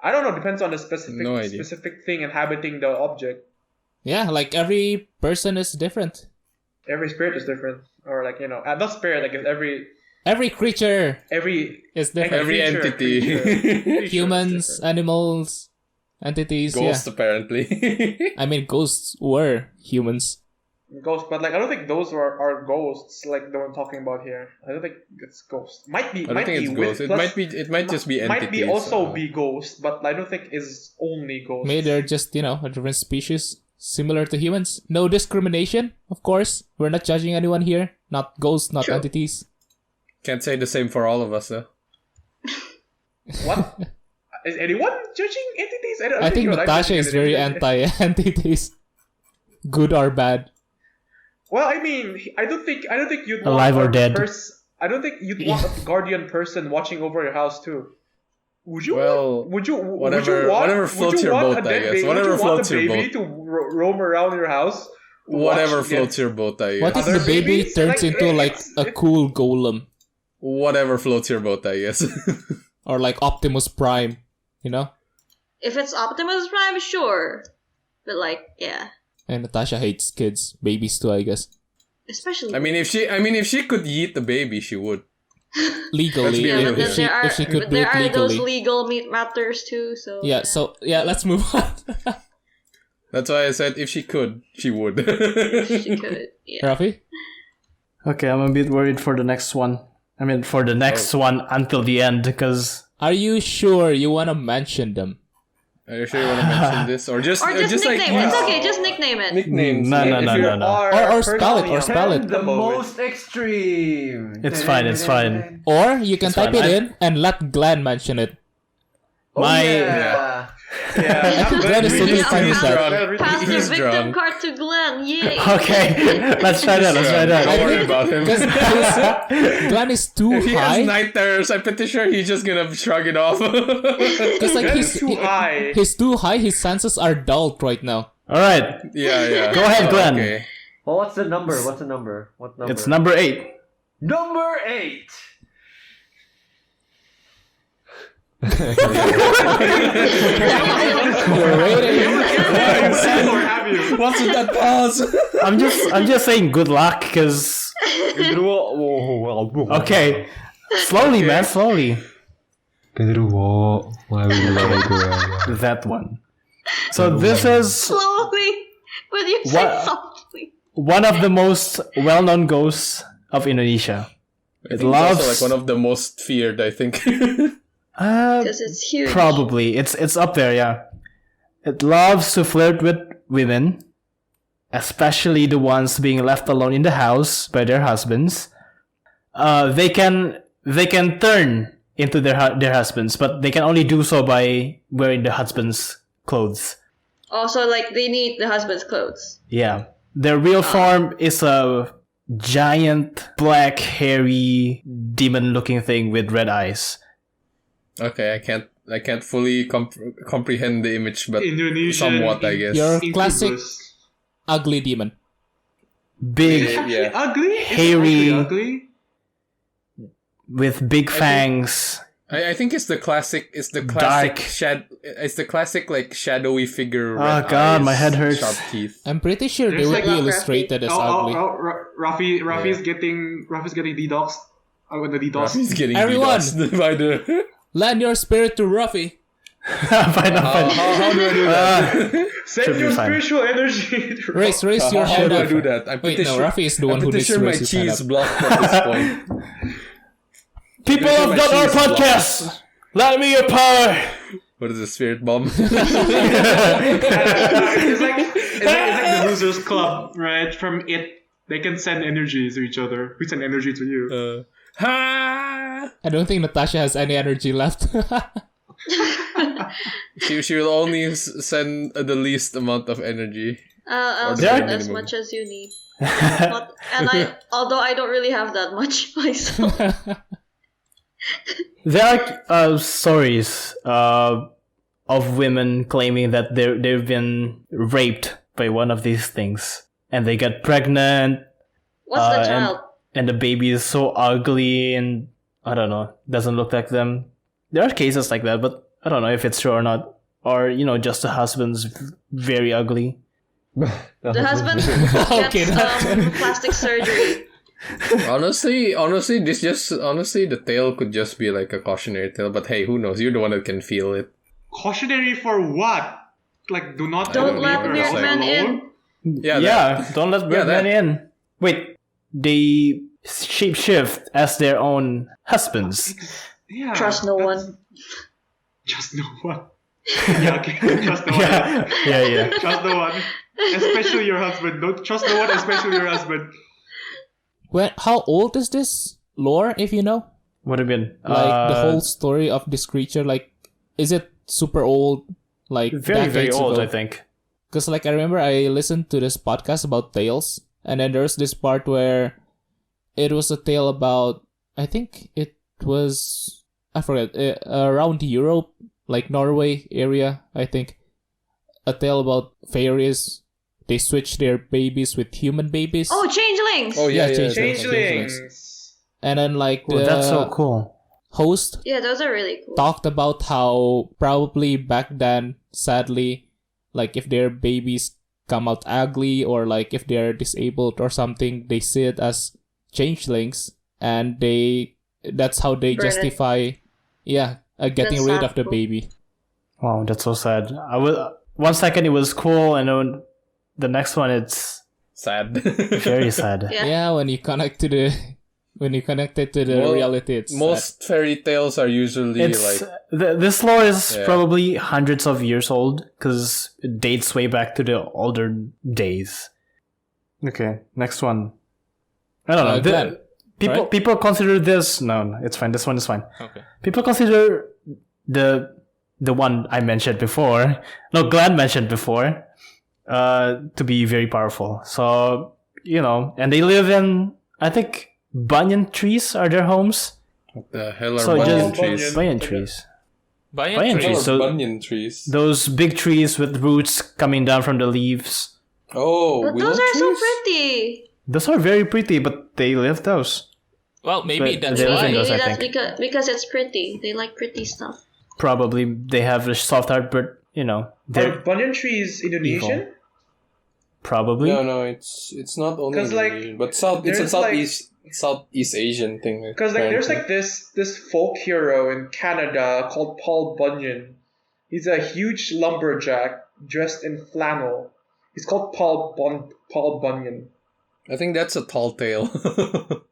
I don't know. Depends on the specific thing inhabiting the object. Yeah, every person is different. Every spirit is different, or not spirit. Every creature is different. Every entity. Humans, animals, entities. Ghosts, apparently. I mean, ghosts were humans. Ghosts, but I don't think those are ghosts like the one I'm talking about here. I don't think it's ghosts. Might be. I don't think it's ghosts. It might just be entities. Might be also be ghosts, but I don't think it's only ghosts. Maybe they're just a different species, similar to humans. No discrimination, of course. We're not judging anyone here. Not ghosts, not entities. Can't say the same for all of us, though. What? Is anyone judging entities? I think you're Natasha judging is very entities. anti-entities. Good or bad. Well, I mean, I don't think you'd want Alive or dead. I don't think you'd want a guardian person watching over your house too. Would you? Well, whatever floats your boat, I guess. Whatever floats your baby boat. to roam around your house. Whatever floats your boat, I guess. What if the Other baby babies? turns into like a cool golem? Whatever floats your boat, I guess. Or like Optimus Prime, you know? If it's Optimus Prime, sure. But like, yeah. And Natasha hates kids, babies too, I guess. Especially. I mean, if she could eat the baby, she would. Legally, Yeah, but if she could do there it are legally. those legal meat matters too, so. Yeah, so yeah, let's move on. That's why I said if she could, she would. She could, yeah. Raffy? Okay, I'm a bit worried for the next one. I mean, for the next one until the end, because... Are you sure you want to mention them? Are you sure you want to mention this? Or just nickname like it. It's okay, just nickname it. nicknames. No. Or spell it, or spell it. The most extreme. It's fine. Or you can It's type fine. it in and let Glenn mention it. Oh, My- yeah. Yeah, Glenn is totally fine with that. Pass the He's victim drunk. card to Glenn, yay! Okay, let's try that. Don't worry about him. Because Glenn is too If he has high. night terrors, I'm pretty sure he's just gonna shrug it off. Because like He's too high. he's too high, his senses are dulled right now. Alright, Yeah. Go ahead, Glenn. Okay. Well, what's the number? What number? it's number 8. Number 8. We're waiting. Or have you? What's with that pause? I'm just saying good luck, because... Okay, slowly, man, slowly. That one. So this is Slowly, but you say What? softly. one of the most well-known ghosts of Indonesia. I It think loves... it's also like one of the most feared, I think. Because it's huge. Probably. It's up there, yeah. It loves to flirt with women, especially the ones being left alone in the house by their husbands. They can turn into their husbands, but they can only do so by wearing the husband's clothes. Also, like, they need the husband's clothes. Yeah. Their real form is a giant, black, hairy, demon-looking thing with red eyes. Okay, I can't fully comprehend the image, but Indonesian. somewhat, I guess. Your Incubus. classic ugly demon. Big, Yeah. Ugly? Is it Hairy. actually ugly? with big fangs. I think it's the classic. It's the Dark. classic It's the classic like shadowy figure. Oh, red God, eyes, my head hurts. Sharp teeth. I'm pretty sure they There's would like be a illustrated as ugly. Raffy's getting DDoSed. When the DDoS. He's getting Everyone! DDoSed by the. Lend your spirit to Raffy. Fine. How do I do that? Send Should your be fine. spiritual energy. to Raise your How hand do I up. do that? I'm Wait, pretty no, sure. Raffy is the one I'm who pretty needs to sure my raise his hand cheese up. blocked at this point. People Pretty sure of my Not Our cheese blocked. Podcast, lend me your power. What is the spirit bomb? it's like the losers club, right? From it, they can send energy to each other. We send energy to you. Ha! I don't think Natasha has any energy left. She will only send the least amount of energy. I'll Or the send bare as minimum. much as you need. Although I don't really have that much myself. There are stories of women claiming that they've been raped by one of these things, and they get pregnant, What's the child? and the baby is so ugly and I don't know, doesn't look like them. There are cases like that, but I don't know if it's true or not. Or, just the husband's very ugly. The husband Okay, gets plastic surgery. Honestly, the tale could just be like a cautionary tale. But hey, who knows? You're the one that can feel it. Cautionary for what? Like, do not Don't don't let leave weird her men alone? in. Yeah, Don't let Yeah, men that- in. Wait, they shapeshift as their own husbands. Yeah. Trust no that's- one. Trust no one. Yeah, okay. Trust no one. Yeah. Trust no one. Especially your husband. Don't trust no one, especially your husband. How old is this lore, if you know? What have been? Like the whole story of this creature, like, is it super old, like Very, very decades old, ago. I think. Because like I remember I listened to this podcast about tales, and then there's this part where it was a tale about, I think it was, I forget, around Europe, like Norway area, I think. A tale about fairies. They switch their babies with human babies. Oh, changelings! Oh yeah, yeah. Changelings. And then like Oh, that's so cool. host Yeah, those are really cool. talked about how probably back then, sadly, like if their babies come out ugly or like if they're disabled or something, they see it as changelings, and that's how they Burn it. justify, getting That's rid sad, of the cool. baby. Wow, that's so sad. 1 second it was cool, and then the next one it's Sad. very sad. Yeah. Yeah, when you connect to the Well, reality, it's Most fairy tales are usually It's like this lore is Yeah. probably hundreds of years old because it dates way back to the older days. Okay, next one. I don't know. Glenn, right? People consider this it's fine. This one is fine. Okay. People consider the one I mentioned before, Glenn mentioned before, to be very powerful. So and they live in, I think, banyan trees are their homes. what the hell are So banyan just trees? banyan trees. Banyan Banyan tree. trees. What So- are banyan trees? Those big trees with roots coming down from the leaves. Oh, But willow those are so trees? pretty. Those are very pretty, but they live those. Well, maybe But that's they live why. in those, Maybe I that's think. because it's pretty. They like pretty stuff. Probably they have a soft heart, but Are they're banyan trees Indonesian? probably. No, it's not only 'Cause, like, Indonesian, but it's a there's, Southeast Asian thing. Because there's apparently. this folk hero in Canada called Paul Bunyan. He's a huge lumberjack dressed in flannel. He's called Paul Bunyan. I think that's a tall tale.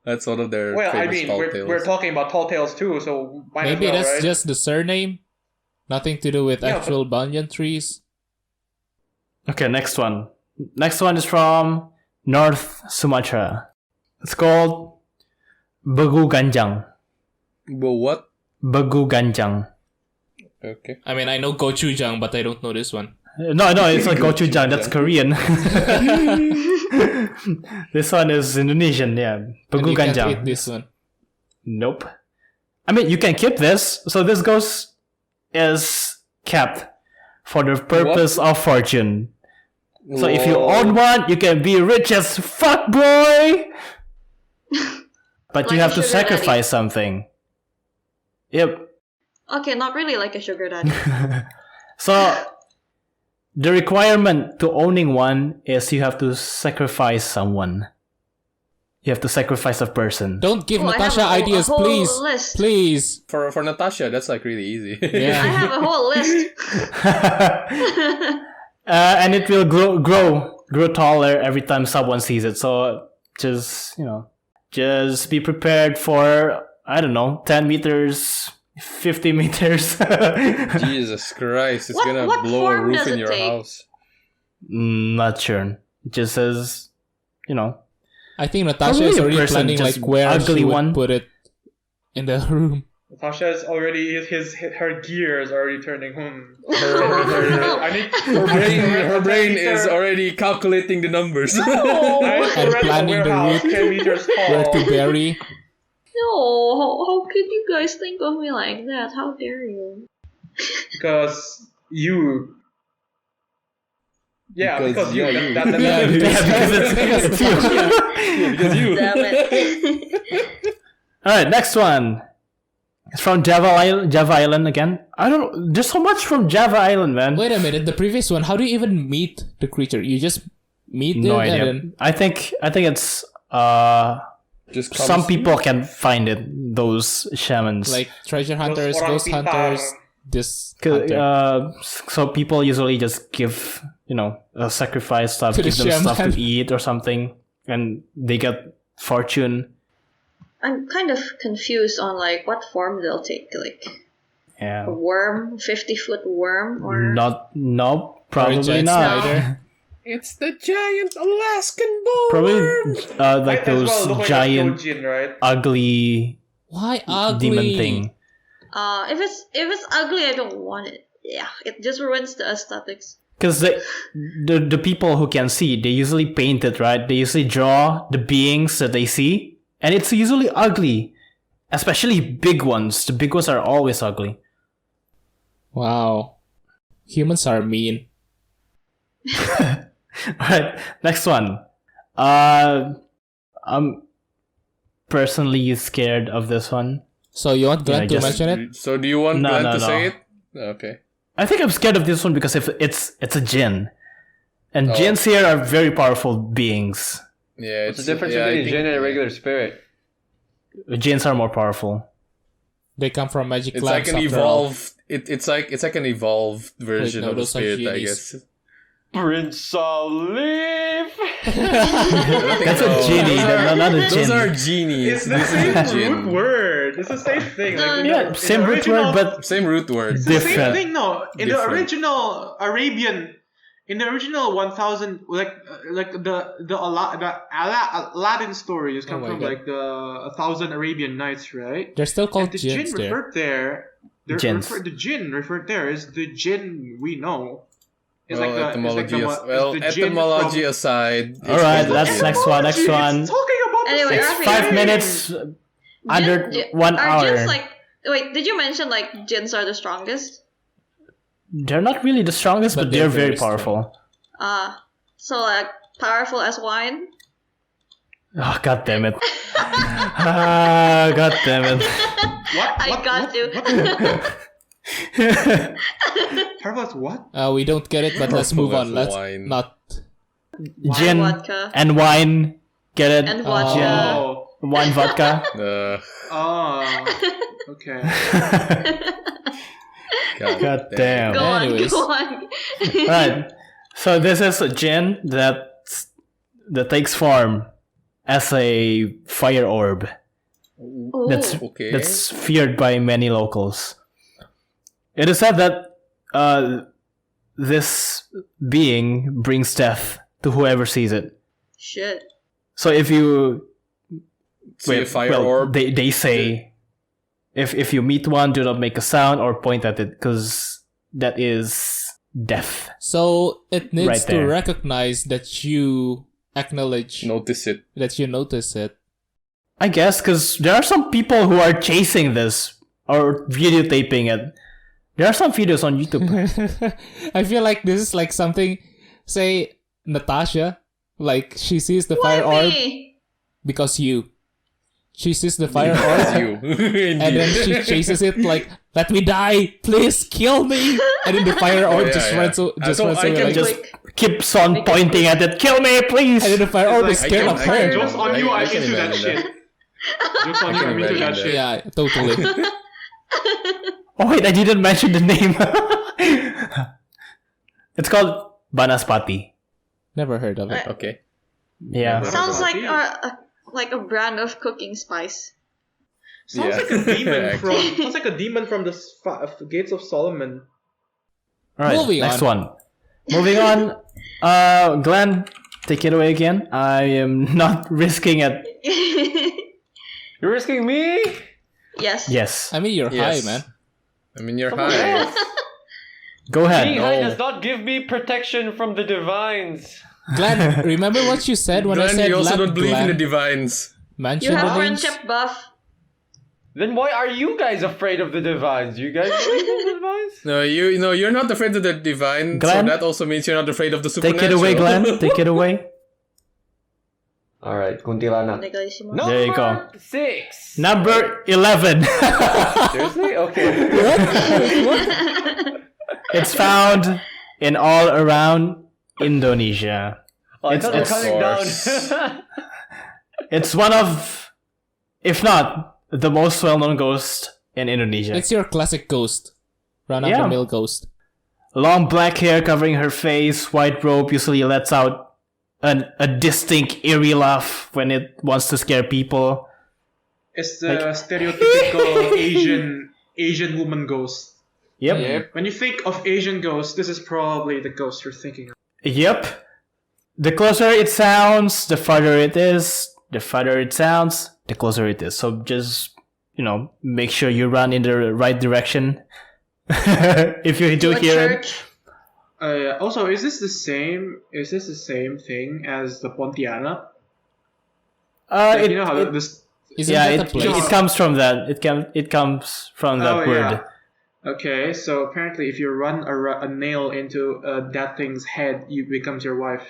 That's one of their Well, I famous mean, tall we're tales. talking about tall tales too, so might Maybe as well, that's right? just the surname. Nothing to do with Yeah, actual banyan trees. Okay, next one. Next one is from North Sumatra. It's called Bagu Ganjang. But what? Bagu Ganjang. Okay. I mean, I know gochujang, but I don't know this one. No, it's like gochujang. That's Korean. This one is Indonesian. Yeah, And Bagu you can't Ganjang. eat this one. Nope. I mean, you can keep this. So this is kept for the purpose of fortune. So if you own one, you can be rich as fuck, boy. But you Like have a to sugar sacrifice something. Yep. Okay, not really like a sugar daddy. So the requirement to owning one is you have to sacrifice someone. You have to sacrifice a person. Don't give Oh, I Natasha have a ideas, whole please. list. Please. For Natasha, that's like really easy. I Yeah. have a whole list. And it will grow taller every time someone sees it. So just be prepared for, I don't know, 10 meters, 50 meters. Jesus Christ, it's What gonna blow a form roof does in it your take? house. Not sure. It just says, I think Natasha Probably is a already person, planning just like where ugly she would one. put it in the room. Natasha's already her gear is already turning. I need Her brain is already calculating the numbers. I need to And rent a planning the warehouse route 10 meters Where tall. to bury. No, how could you guys think of me like that? How dare you? Because you. Yeah, Because because you. you. That- Yeah, because it's you. Because you. Damn it. Alright, next one. It's from Java Island again. I don't know. There's so much from Java Island, man. Wait a minute, the previous one, how do you even meet the creature? You just meet No it idea. and then... I think it's Just some comes- people can find it. Those shamans. Like treasure hunters, orang ghost pintar. hunters, this 'Cause, hunter. so people usually just give a sacrifice stuff, To the give them stuff shaman. to eat or something, and they get fortune. I'm kind of confused on like what form they'll take. Like a Yeah. worm, 50-foot worm, or No, Or a probably giant not. spider. It's the giant Alaskan bull. Probably Might like as well those look like a giant, Dojin, right? ugly Why ugly? demon thing. if it's ugly, I don't want it. yeah, it just ruins the aesthetics. Because the people who can see, they usually paint it, right? They usually draw the beings that they see, and it's usually ugly. Especially big ones. The big ones are always ugly. Wow. Humans are mean. Alright, next one. I'm personally scared of this one. So you want Glenn to mention it? So do you want No, Glenn no, to no. say it? Okay. I think I'm scared of this one because if it's a jinn. And jinns here are very powerful beings. Yeah, What's the difference between a jinn and a regular spirit? Jinns are more powerful. They come from magic It's labs like an after all. evolved. It's like an evolved version no, of a those are spirit, I genies. guess. Prince Olive! That's a genie, not a Those jinn. are genies. It's the This is a same root jinn. word. It's the same thing. Like, Yeah, same root word, but Same root word. It's the same different. thing. No, in Different. the original Arabian, in the original 1000, like the Aladdin story has come Oh my from God. like the 1,000 Arabian Nights, right? They're still And called the jinn jinns there. referred there. Jinns. The jinn referred there is the jinn we know. It's Well, like the etymology, it's the jinn etymology from- aside. it's Alright, called that's jinn. next one. Next It's one. talking about the Anyway, same Raffy, It's 5 Raffy. minutes under Jin- 1 are hour. jinns like... Wait, did you mention like jinns are the strongest? They're not really the strongest, but, But they're they're very very powerful. So like powerful as wine? Oh, god damn it. Ah, god damn it. I got you. Tarvas what? We don't get it, but let's move on. Full of Let's wine. not. Gin vodka. and wine. Get it? And vodka. Oh. Wine vodka. Oh. Okay. God damn. Go on, Anyways. go on. Right. So this is a gin that takes form as a fire orb. Ooh. Okay. That's feared by many locals. It is said that this being brings death to whoever sees it. Shit. So if you See a fire orb. they say if you meet one, do not make a sound or point at it because that is death. So it needs Right to there. recognize that you acknowledge Notice it. that you notice it. I guess because there are some people who are chasing this or videotaping it. There are some videos on YouTube. I feel like this is like something, say, Natasha, like she sees the Why fire orb me? because you. She sees the fire orb You. Indeed. and then she chases it like, let me die, please kill me. And then the fire orb Yeah, just yeah. runs, So runs I away can like, just Quick. keeps on pointing at it. Kill me, please. and then the fire orb is It's scared I of can- her. Jokes on you, I I'm can into that imagine shit. Jokes on you, can I'm into imagine that that. shit. Yeah, totally. Oh wait, I didn't mention the name. It's called Banaspati. Never heard of it. Okay. Yeah. Sounds like Banaspati. like a brand of cooking spice. Sounds Yeah. like a demon from. Actually. Sounds like a demon from the Gates of Solomon. Alright, Moving next on. one. Moving on. Glenn, take it away again. I am not risking it. You're risking me? Yes. Yes. I mean, you're Yes. high, man. I mean, you're Someone high. else. Go ahead. Being high No. does not give me protection from the divines. Glenn, remember what you said when I Glenn, said you also let don't believe in the Glenn divines. mention You have the names? friendship buff. Then why are you guys afraid of the divines? You guys believe in the divines? No, you're not afraid of the divine, Glenn? so that also means you're not afraid of the Take supernatural. it away, Glenn. Take it away. Alright, kuntilanak. Negalisimo. Number There you go. 6. Number 11. Seriously? Okay. It's found in all around Indonesia. Oh, I thought we were It's- counting Of down. It's one of, if not the most well-known ghost in Indonesia. It's your classic ghost. Yeah. Run-of-the-mill ghost. Long black hair covering her face, white robe usually lets out a distinct eerie laugh when it wants to scare people. It's the Like- stereotypical Asian woman ghost. Yep. When you think of Asian ghosts, this is probably the ghost you're thinking of. Yep. The closer it sounds, the farther it is. The farther it sounds, the closer it is. So just, make sure you run in the right direction If you do To a hear it. church. Also, is this the same? Is this the same thing as the Pontianak? Like, you know how this? Isn't Yeah, that a place? it comes from that. It comes from that Oh, word. yeah. Okay, so apparently, if you run a nail into that thing's head, it becomes your wife.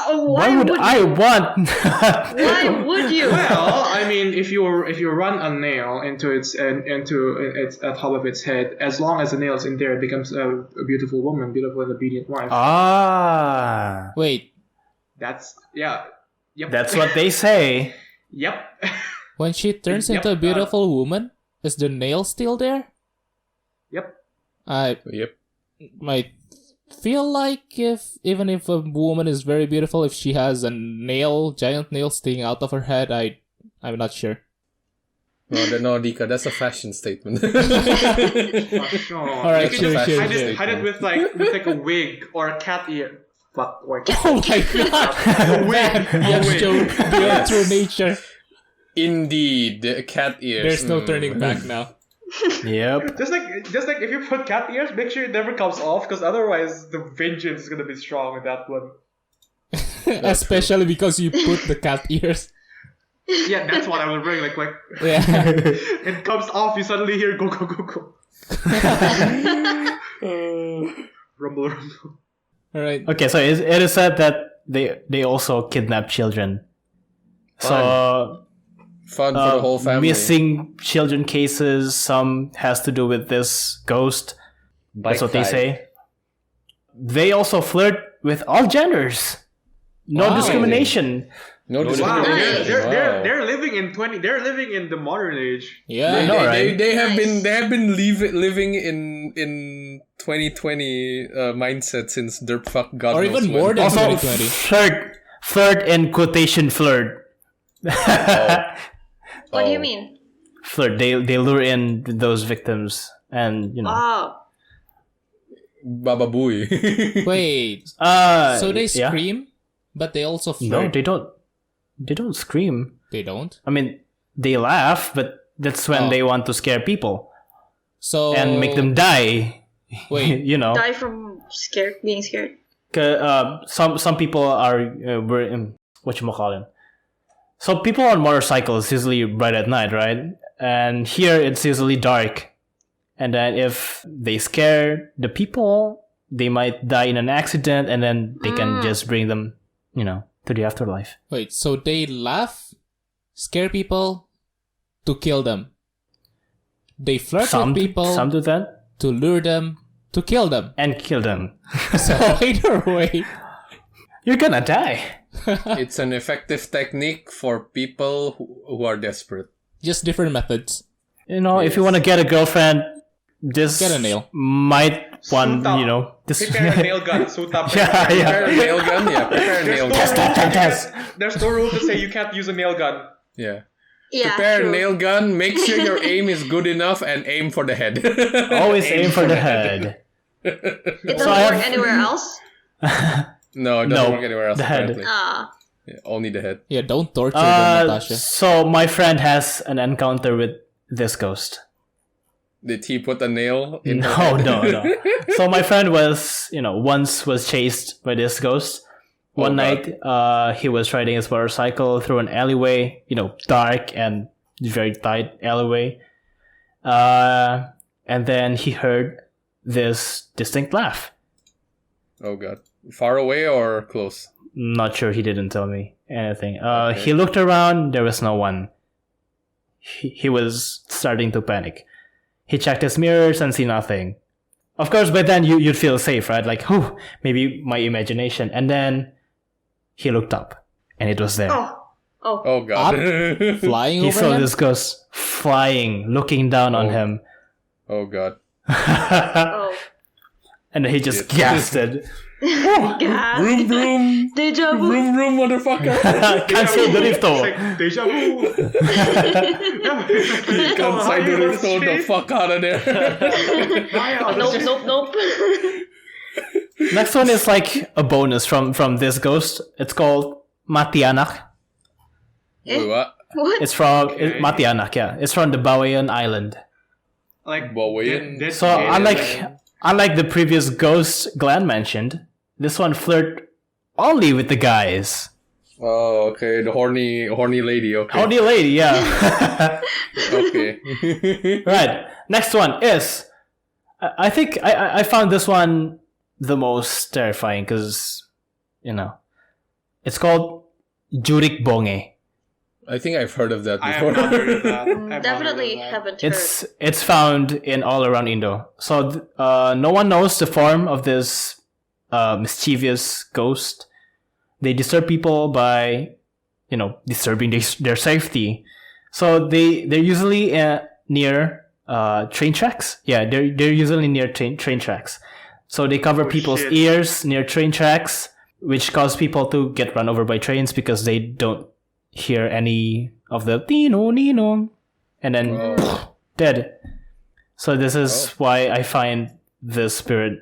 Why would I want? Why would you? Well, I mean, if you run a nail into its at top of its head, as long as the nail's in there, it becomes a beautiful woman, beautiful and obedient wife. Ah, Wait, That's Yep. that's what they say. Yep. when she turns Yep, into a beautiful woman, is the nail still there? Yep. I Yep. might feel like even if a woman is very beautiful, if she has a giant nail sticking out of her head, I'm not sure. No, Dika, that's a fashion statement. All right, You can sure, just sure, hide sure. it with like a wig or a cat ear. Fuck, or Oh my god! wig. Yes, Joe, beyond true nature. Indeed, the cat ears. There's no turning back now. Yep. Just like if you put cat ears, make sure it never comes off, because otherwise the vengeance is gonna be strong with that one. Especially because you put the cat ears. Yeah, that's what I was bring. Like Yeah. it comes off, you suddenly hear go go go go. Rumble rumble. Alright. Okay, so it is said that they also kidnap children. So Fun for the whole family. missing children cases, some has to do with this ghost. That's what they say. They also flirt with all genders. No Wow. discrimination. No Wow, discrimination. they're living in They're living in the modern age. Yeah. know, right? They have been living in 2020 mindset since derpfuck God Or knows even when. more than Also, 2020. flirt in quotation flirt. What do you Oh. mean? Flirt. They lure in those victims, and Oh. Baba Booey. Wait. So they yeah? scream, but they also No, flirt. they don't. They don't scream. They don't. I mean, they laugh, but that's when Oh. they want to scare people So and make them die. Wait. You know, Die from being scared. some people are were in whatchamacallit. So people on motorcycles usually ride at night, right? And here it's usually dark. And then if they scare the people, they might die in an accident, and then they can just bring them, to the afterlife. Wait. So they laugh, scare people, to kill them. They flirt with people Some do that to lure them, to kill them. and kill them. So either way, You're gonna die. It's an effective technique for people who are desperate. just different methods. If you want to get a girlfriend, this Get a nail. might one, Suit up. this. Prepare a nail gun. Suit up. Yeah, Prepare a nail gun? Yeah, prepare a nail gun. There's no rule to say you can't use a nail gun. Yeah. Yeah. Prepare true. a nail gun, make sure your aim is good enough, and aim for the head. Always aim for the head. It doesn't So I have- work anywhere else. No, it doesn't No, work anywhere else, the head. apparently. Ah. Yeah, only the head. Yeah, don't torture them, Natasha. So my friend has an encounter with this ghost. Did he put a nail in her No, head? no. So my friend was, once was chased by this ghost. One God. night, he was riding his motorcycle through an alleyway, dark and very tight alleyway. And then he heard this distinct laugh. Oh god. Far away or close? Not sure, he didn't tell me anything. Okay. He looked around, there was no one. He was starting to panic. He checked his mirrors and see nothing. Of course, by then you'd feel safe, right? Like, maybe my imagination. And then he looked up, and it was there. Oh. Oh god. Flying He over saw him? this ghost flying, looking down on him. Oh god. Oh. And then he just Shit. gasped. Gas. Vroom vroom! Deja vu. Vroom vroom, motherfucker! Cancel the It's rifto. like deja vu. Cancel the roof, throw the fuck out of there! Nope. Next one is like a bonus from this ghost. It's called Matianak. Wait, what? What? It's from Matianak, yeah. It's from the Bawean Island. Like Bawain. dead So unlike the previous ghost Glenn mentioned, this one flirt only with the guys. Oh, okay. The horny lady. Okay. Horny lady, yeah. Okay. Right. Next one is, I think I found this one the most terrifying because, it's called Jurik Bonge. I think I've heard of that I before. have not heard of that. I've Definitely not heard of that. haven't heard. It's found in all around Indo. So no one knows the form of this mischievous ghost. They disturb people by, disturbing their safety. So they're usually near train tracks. Yeah, they're usually near train tracks. So they cover people's shit. ears near train tracks, which cause people to get run over by trains because they don't hear any of the nino, and then dead. So this is why I find the spirit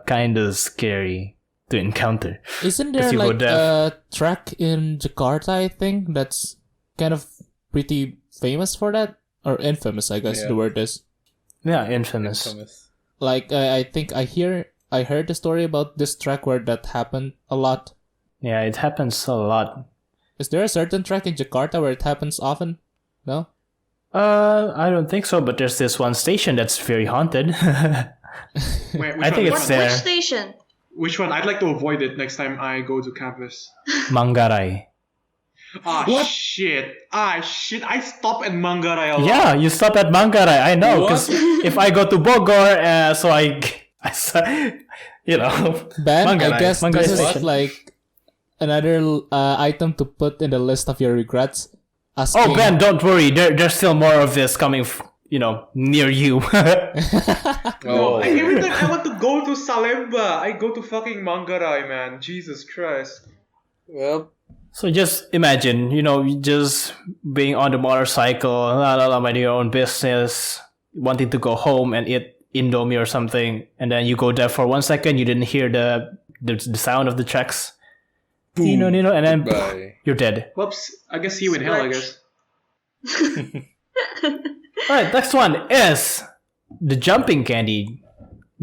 kind of scary to encounter. Isn't there 'Cause you go like a track in Jakarta, I think, that's kind of pretty famous for that? Or infamous, I guess Yeah. the word is. Yeah, infamous. Like, I think I heard the story about this track where that happened a lot. Yeah, it happens a lot. Is there a certain track in Jakarta where it happens often? No? I don't think so, but there's this one station that's very haunted. Wait, I think it's there. Which station? Which one? I'd like to avoid it next time I go to campus. Manggarai. Shit. I stop at Manggarai a lot. Yeah, you stop at Manggarai. I know, because if I go to Bogor, so I Ben, I Manggarai. guess Manggarai this is station. like another item to put in the list of your regrets. Asking, Oh, Ben, don't worry. There's still more of this coming, near you. Oh. Every time I want to go to Salemba, I go to fucking Manggarai, man. Jesus Christ. Well, So just imagine, you just being on the motorcycle, minding your own business, wanting to go home and eat Indomie or something, and then you go there for 1 second, you didn't hear the sound of the tracks. boom. And then Goodbye. you're dead. Whoops. I guess see you in hell, I guess. Alright, next one is the jumping candy.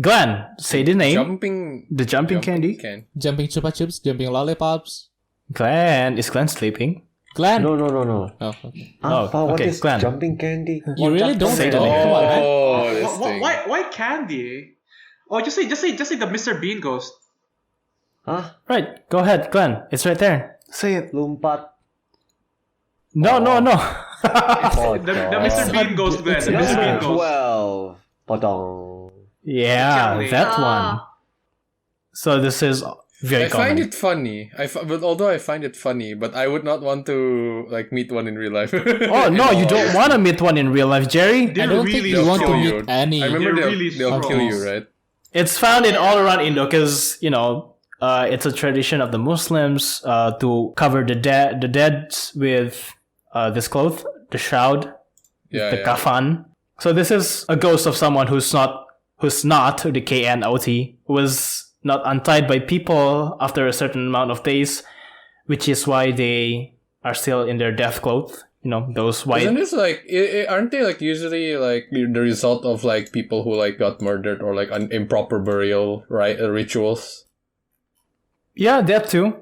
Glenn, say the name. The jumping candy. jumping chupa chups, jumping lollipops. Glenn, is Glenn sleeping? Glenn! No. Oh, okay. What okay, is Glenn. jumping candy? You really don't Say the know. name. Come on, man. Oh, this thing. Why candy? Oh, just say the Mr. Bean ghost. Huh? Right, go ahead, Glenn. It's right there. Say it. Lumpat. No. Oh, The Mr. Bean ghost, Glenn. The Mr. Bean ghost. 12. Padong. Yeah, Kelly. that one. So this is very I common. find it funny. But although I find it funny, but I would not want to meet one in real life. Oh no, you don't want to meet one in real life, Jerry. They're I don't really think you want to strong. meet any. I remember They're they'll, really they'll strong. kill you, right? It's found in all around Indo because it's a tradition of the Muslims to cover the dead with this cloth, the shroud, the kafan. So this is a ghost of someone who's not the KNOT, was not untied by people after a certain amount of days, which is why they are still in their death clothes. Those white. Isn't this aren't they usually the result of people who got murdered or improper burial rituals? Yeah, that too.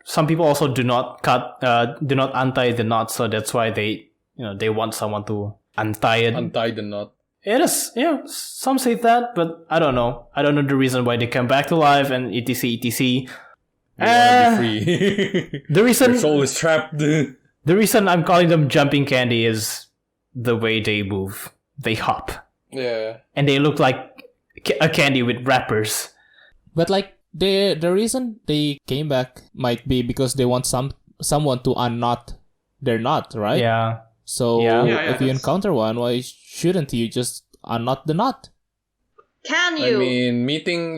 Some people also do not untie the knot, so that's why they want someone to untie it. Untie the knot. It is, some say that, but I don't know. I don't know the reason why they come back to life and etc. They want to be free. The reason Their soul is trapped. the reason I'm calling them jumping candy is the way they move. They hop, Yeah. and they look like a candy with wrappers. But the reason they came back might be because they want someone to unknot their knot, right? Yeah. So Yeah. if you encounter one, why shouldn't you just unknot the knot? Can you?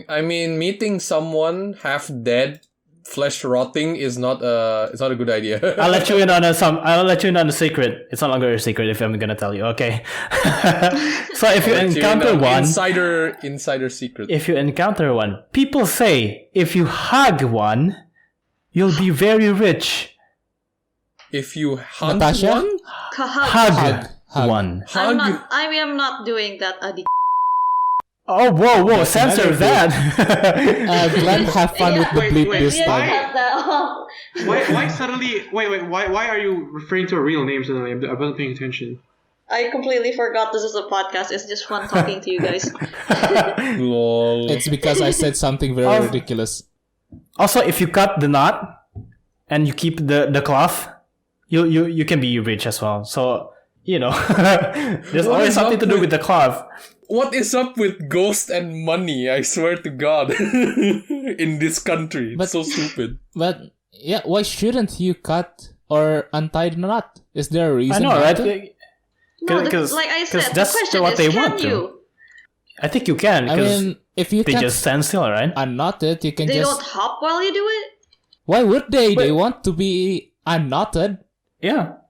I mean meeting someone half dead, flesh rotting is not a good idea. I'll let you in on a secret. It's no longer a secret if I'm gonna tell you. Okay. So if you encounter one, insider secret. if you encounter one, people say if you hug one, you'll be very rich. If you hunt Natasha? one, Hug. Hug. one. Hug. I am not doing that, Adi. Oh, whoa, That's censor another that. Glenn, have fun with the Wait, bleep wait, this Yeah, time. cut that off. Why suddenly? Wait. Why are you referring to a real name suddenly? I wasn't paying attention. I completely forgot this is a podcast. It's just fun talking to you guys. Lol. It's because I said something very ridiculous. Also, if you cut the knot and you keep the cloth, you can be rich as well. So, there's What always is something up to do with- with the cloth. What is up with ghost and money? I swear to God. In this country. It's But- so stupid. But yeah, why shouldn't you cut or untie the knot? Is there a reason? I know, not right? to? No, Because like I said, the that's question what is, they can want you? to. I think you can, I because mean, if you they can just stand still, right? unknot it, you can They just. don't hop while you do it? Why would they? They want to be unknotted. Yeah.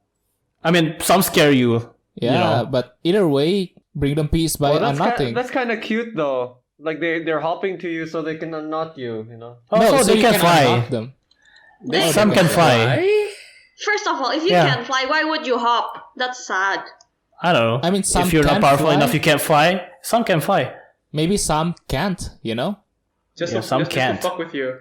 I mean, some scare you. Yeah, but either way, bring them peace by Well, unknotting. that's kind of cute though. Like they're hopping to you so they can unknot you. Also, so they you can fly. unknot them. Some can fly. First of all, if you Yeah. can fly, why would you hop? That's sad. I don't know. I mean, some if you're not can powerful fly. enough, you can't fly. Some can fly. Maybe some can't, Just Yeah, to, some just can't. to fuck with you.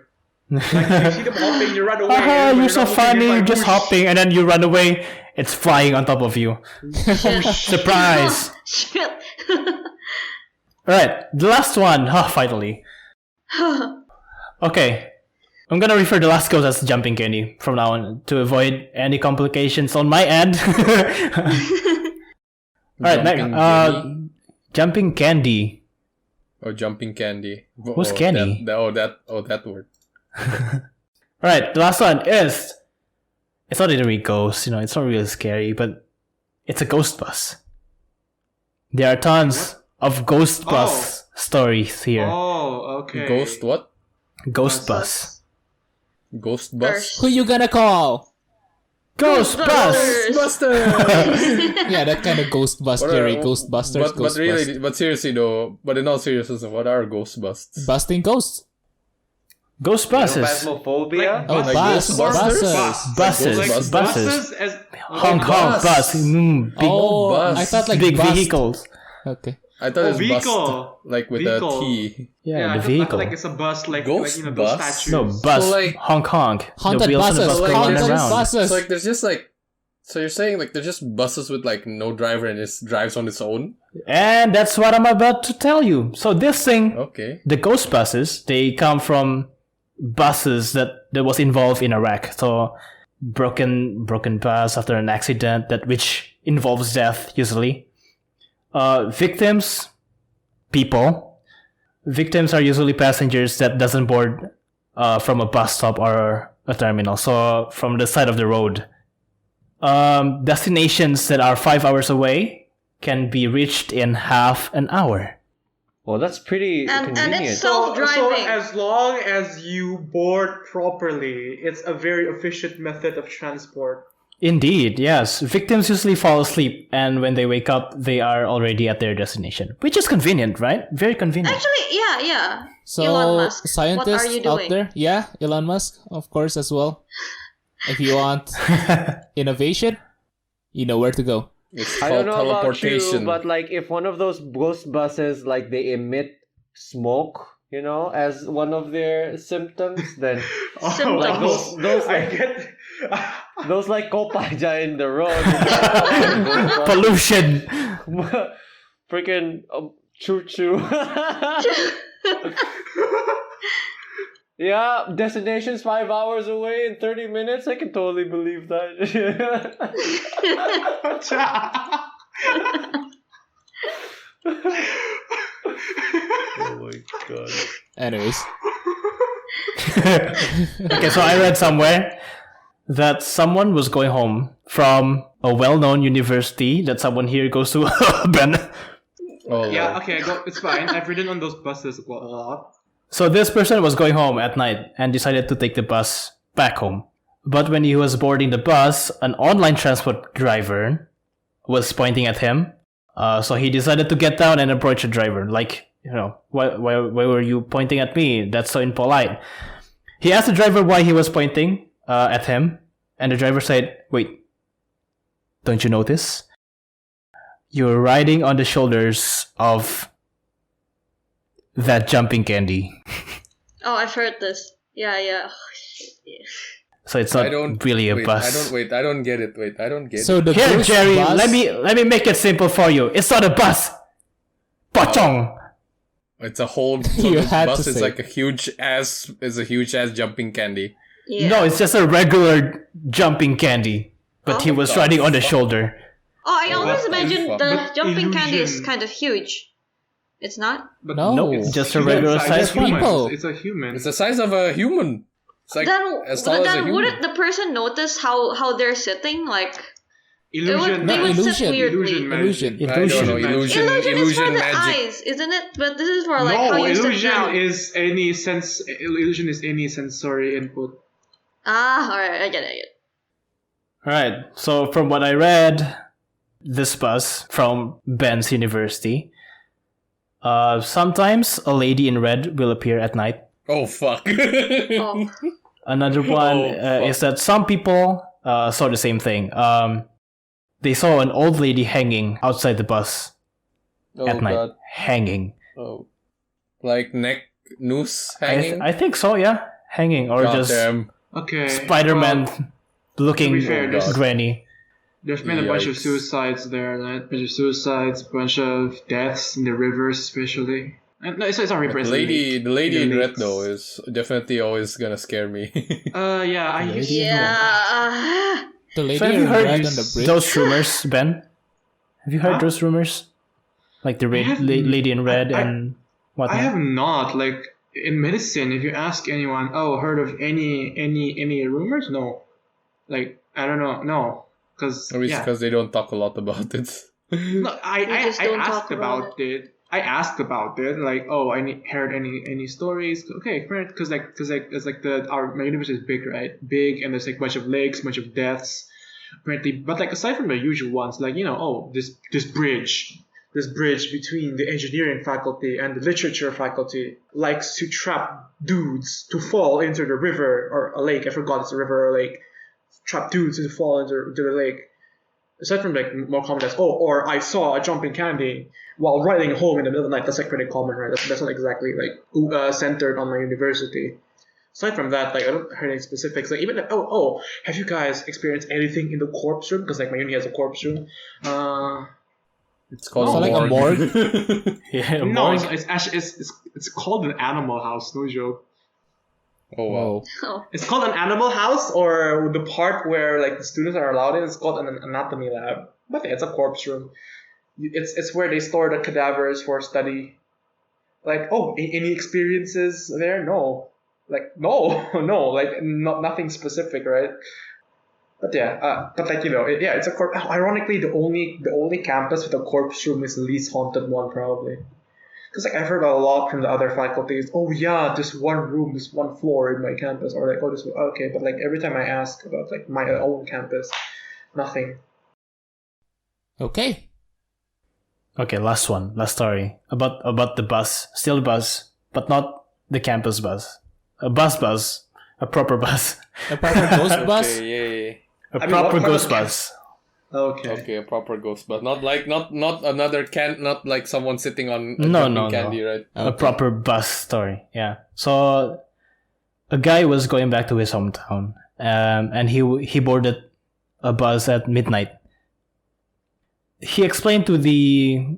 Like you see them hopping, you run away. Haha, and you're when so not looking, funny, you're you're like, just "Whoosh." hopping and then you run away. It's flying on top of you. Surprise! Shit. Alright, the last one. Finally. Okay. I'm gonna refer the last ghost as Jumping Candy from now on to avoid any complications on my end. Alright, Jumping next. Candy? Jumping Candy. Or jumping candy. Who's candy? That word. Alright, the last one is... It's not really ghost, it's not really scary, but it's a ghost bus. There are tons of ghost bus stories here. Oh, okay. Ghost what? Ghost bus. Ghost bus? Who you gonna call? Ghost bus! Ghostbusters! Yeah, that kind of Ghostbuster, Ghostbusters, But really, but seriously though, but in all seriousness, what are Ghostbusts? busting ghosts. Ghost buses. Phasmophobia. Oh, Like buses. Buses. Like Buses. buses as Honk honk bus. Big, Oh, bus. I thought like big bust. vehicles. Okay. I thought it's vehicle. bust, like with Vehicle. a T. Yeah, I the thought vehicle. like it's a bus, like Ghost those bus? statues. No, bus. So, like, honk honk. Haunted the wheels of the buses. bus like, going Haunted around. buses. So like there's just like, so you're saying like there's just buses with like no driver and it just drives on its own? And that's what I'm about to tell you. So this thing, Okay. the ghost buses, they come from buses that was involved in a wreck. So broken bus after an accident which involves death usually. Victims are usually passengers that doesn't board from a bus stop or a terminal. So from the side of the road. Destinations that are 5 hours away can be reached in half an hour. Well, that's pretty And convenient. it's So self-driving. as long as you board properly, it's a very efficient method of transport. Indeed, yes. Victims usually fall asleep, and when they wake up, they are already at their destination. Which is convenient, right? Very convenient. Actually, yeah. So, Elon Musk, scientists what are you out doing? there, yeah, Elon Musk, of course, as well. If you want innovation, you know where to go. It's I called don't know about teleportation. you, but like if one of those ghost buses like they emit smoke, as one of their symptoms, then Symptoms. like those I like get. those like kopaja in the road, Pollution! freaking choo choo. Yeah, destination's 5 hours away in 30 minutes. I can totally believe that. Oh my god. Anyways, Okay, so I read somewhere that someone was going home from a well-known university that someone here goes to. Ben. Oh, Yeah, okay, it's fine. I've ridden on those buses a lot. So this person was going home at night and decided to take the bus back home. But when he was boarding the bus, an online transport driver was pointing at him. So he decided to get down and approach the driver. Like, why were you pointing at me? That's so impolite. He asked the driver why he was pointing at him. And the driver said, wait, don't you notice? you're riding on the shoulders of that jumping candy. Oh, I've heard this. Yeah. So it's not really a bus. I don't get it. So the Here, ghost Jerry, bus, let me make it simple for you. It's not a bus. Pocong. It's a whole. So You this had bus to is say. like a huge ass jumping candy. Yeah. No, it's just a regular jumping candy. But he was riding on the shoulder. Oh, I always imagine the But jumping candy is illusion- kind of huge. It's not? But No. It's just a regular size size one. people. It's a human. It's the size of a human. It's like Then, as tall as a human. wouldn't the person notice how they're sitting? Like, Illusion. they would sit illusion. weirdly. Illusion. magic. Illusion. I don't know. Illusion. Illusion is for the magic. eyes, isn't it? But this is for like how No, you sit illusion down. is any sense. Illusion is any sensory input. Alright, I get it. Alright, so from what I read, this bus from Ben's University, sometimes a lady in red will appear at night. Oh fuck. Oh. Another one fuck. is that some people saw the same thing. They saw an old lady hanging outside the bus at night. God. Hanging. Oh. Like neck noose hanging. I think so, yeah. Hanging or God just damn. Okay. Spider-Man looking to be fair, there's- granny. There's been a bunch of Yikes. suicides there, right? A bunch of suicides, a bunch of deaths in the rivers, especially. No, it's not river. The it's lady lake. in The red lakes. though is definitely always gonna scare me. Yeah, I used to. Yeah. The lady So have you in heard red on the bridge. those rumors, Ben? Have you heard Huh? those rumors? Like the I have- lady in red I- and whatnot? I have not. Like in medicine, if you ask anyone, oh, heard of any rumors? No. Like I don't know. No, because Maybe it's because they don't talk a lot about it. No, I just I don't asked talk about about it. I asked about it, like, oh, heard any stories? Okay, because it's like my universe is big, right? Big, and there's like a bunch of lakes, bunch of deaths, apparently. But like aside from the usual ones, like oh, this bridge between the engineering faculty and the literature faculty likes to trap dudes to fall into the river or a lake. I forgot it's a river or a lake. Trap dudes to fall into the lake. Aside from like more common as or I saw a jumping candy while riding home in the middle of the night. That's like pretty common, right? That's not exactly like centered on my university. Aside from that, like I don't heard any specifics. Like even have you guys experienced anything in the corpse room? Because like my uni has a corpse room. It's called So like a morgue? Yeah, No, morgue. it's actually it's called an animal house. No joke. Oh wow. Oh. It's called an animal house, or the part where like the students are allowed in. It's called an anatomy lab. But it's a corpse room. It's where they store the cadavers for study. Like any experiences there? No. Like no, like nothing specific, right? But yeah, but like it's a corpse. Ironically, the only campus with a corpse room is the least haunted one, probably. Because like I've heard a lot from the other faculties. Oh yeah, this one room, this one floor in my campus, or like this okay. But like every time I ask about like my own campus, nothing. Okay. Okay, last story about the bus. Still a bus, but not the campus bus. A bus, a proper bus, A proper ghost bus. Okay, yeah. a I mean, proper what part ghost of bus. Okay. Okay, a proper ghost, but not like not another not like someone sitting on a No, jumping no, candy, no. right? A proper bus story. Yeah. So a guy was going back to his hometown, and he boarded a bus at midnight. He explained to the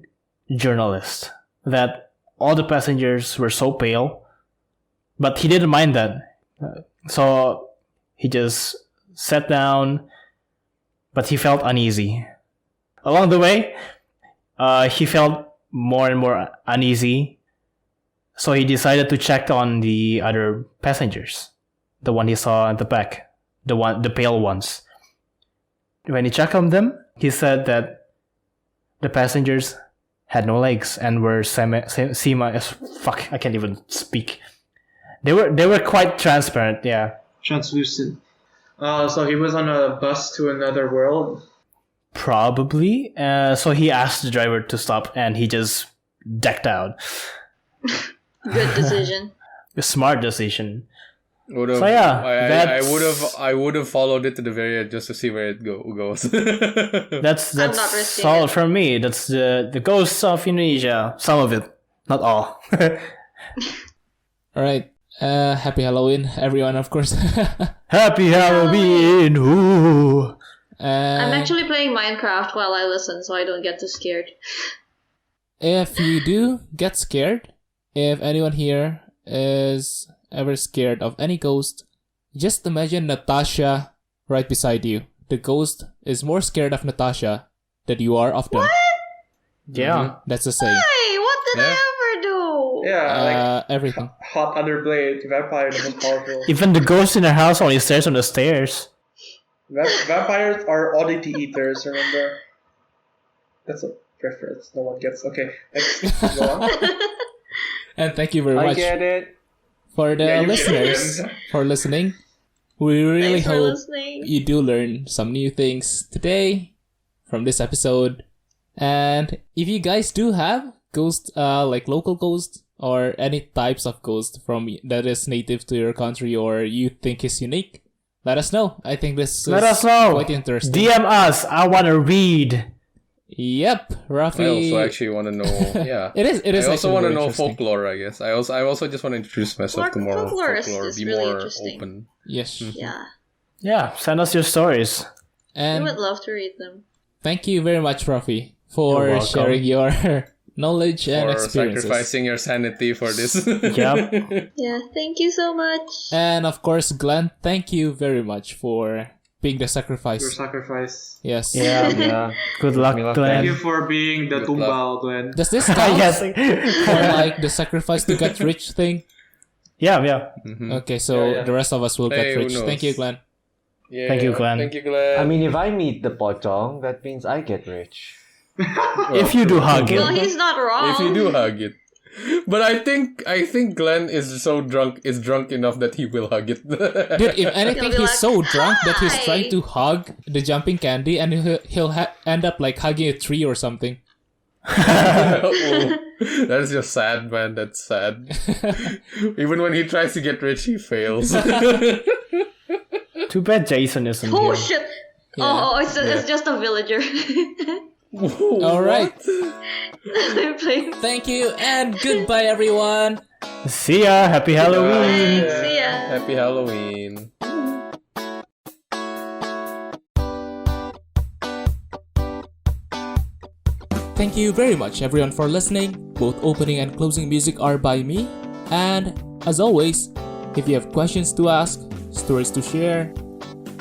journalist that all the passengers were so pale, but he didn't mind that. So he just sat down, but he felt uneasy. Along the way, he felt more and more uneasy. So he decided to check on the other passengers, the one he saw at the back, the pale ones. When he checked on them, he said that the passengers had no legs and were fuck. I can't even speak. They were quite transparent. Yeah, Translucent. So he was on a bus to another world. probably. So he asked the driver to stop, and he just decked out. Good decision. A smart decision. Would've, So yeah, I would have followed it to the very end just to see where it goes. That's I'm not risking all it. from me. That's the ghosts of Indonesia. Some of it, not all. All right. Happy Halloween, everyone, of course. Happy Halloween! Ooh. I'm actually playing Minecraft while I listen, so I don't get too scared. If you do get scared, if anyone here is ever scared of any ghost, just imagine Natasha right beside you. The ghost is more scared of Natasha than you are of them. What? Yeah. That's the saying. Hey, what did I ever do? Yeah, Everything. hot under blade, vampire, the most powerful. Even the ghost in her house only stares on the stairs. Vampires are oddity eaters, remember? That's a preference. No one gets. Okay, next. Go on. And thank you very I much get it. for the Yeah, you listeners get it. for listening. We really Thanks for hope listening. you do learn some new things today from this episode. And if you guys do have ghosts, like local ghosts or any types of ghost from that is native to your country or you think is unique, let us know. I think this Let is us know. quite interesting. DM us. I want to read. Yep, Raffy. I also actually want to know. Yeah, It is I also actually want to very know interesting. folklore. I guess I also just want to introduce myself to more Folklore is be really more interesting. open. Yes. Yeah, Yeah, send us your stories. I And would love to read them. thank you very much, Raffy, You're for welcome. sharing your knowledge and For experiences. sacrificing your sanity for this. Yep. Yeah, thank you so much. And of course, Glenn, thank you very much for being the Your sacrifice. sacrifice. Yes. Yeah. Yeah. Good luck, Me luck, Glenn. Thank you for being the Good tumbal, Glenn. Does this count yes. for like the sacrifice to get rich thing? Yeah. Mhm. Okay, so Yeah. the rest of us will Hey, get who rich. Thank you, knows? Glenn. Yeah, Thank you, Glenn. Thank you, Glenn. I mean, if I meet the pocong, that means I get rich. If you do hug Well, it. he's not wrong. If you do hug it. But I think Glenn is drunk enough that he will hug it. Dude, if anything, He'll be he's like, so drunk that he's "Hi." trying to hug the jumping candy and he'll end up like hugging a tree or something. Oh, that's just sad, man. That's sad. Even when he tries to get rich, he fails. Too bad Jason isn't Oh here. shit! Yeah. Oh, it's just a villager. All right. I'm playing. Thank you and goodbye, everyone. See ya. Happy Halloween. Thanks, see ya. Happy Halloween. Thank you very much, everyone, for listening. Both opening and closing music are by me. And as always, if you have questions to ask, stories to share,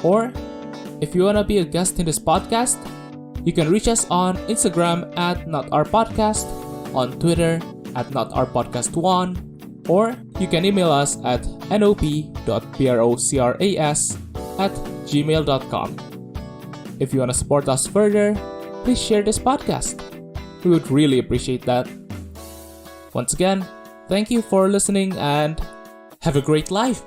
or if you want to be a guest in this podcast, you can reach us on Instagram at NotOurPodcast, on Twitter at NotOurPodcast1, or you can email us at nop.procras@gmail.com. If you want to support us further, please share this podcast. We would really appreciate that. Once again, thank you for listening and have a great life!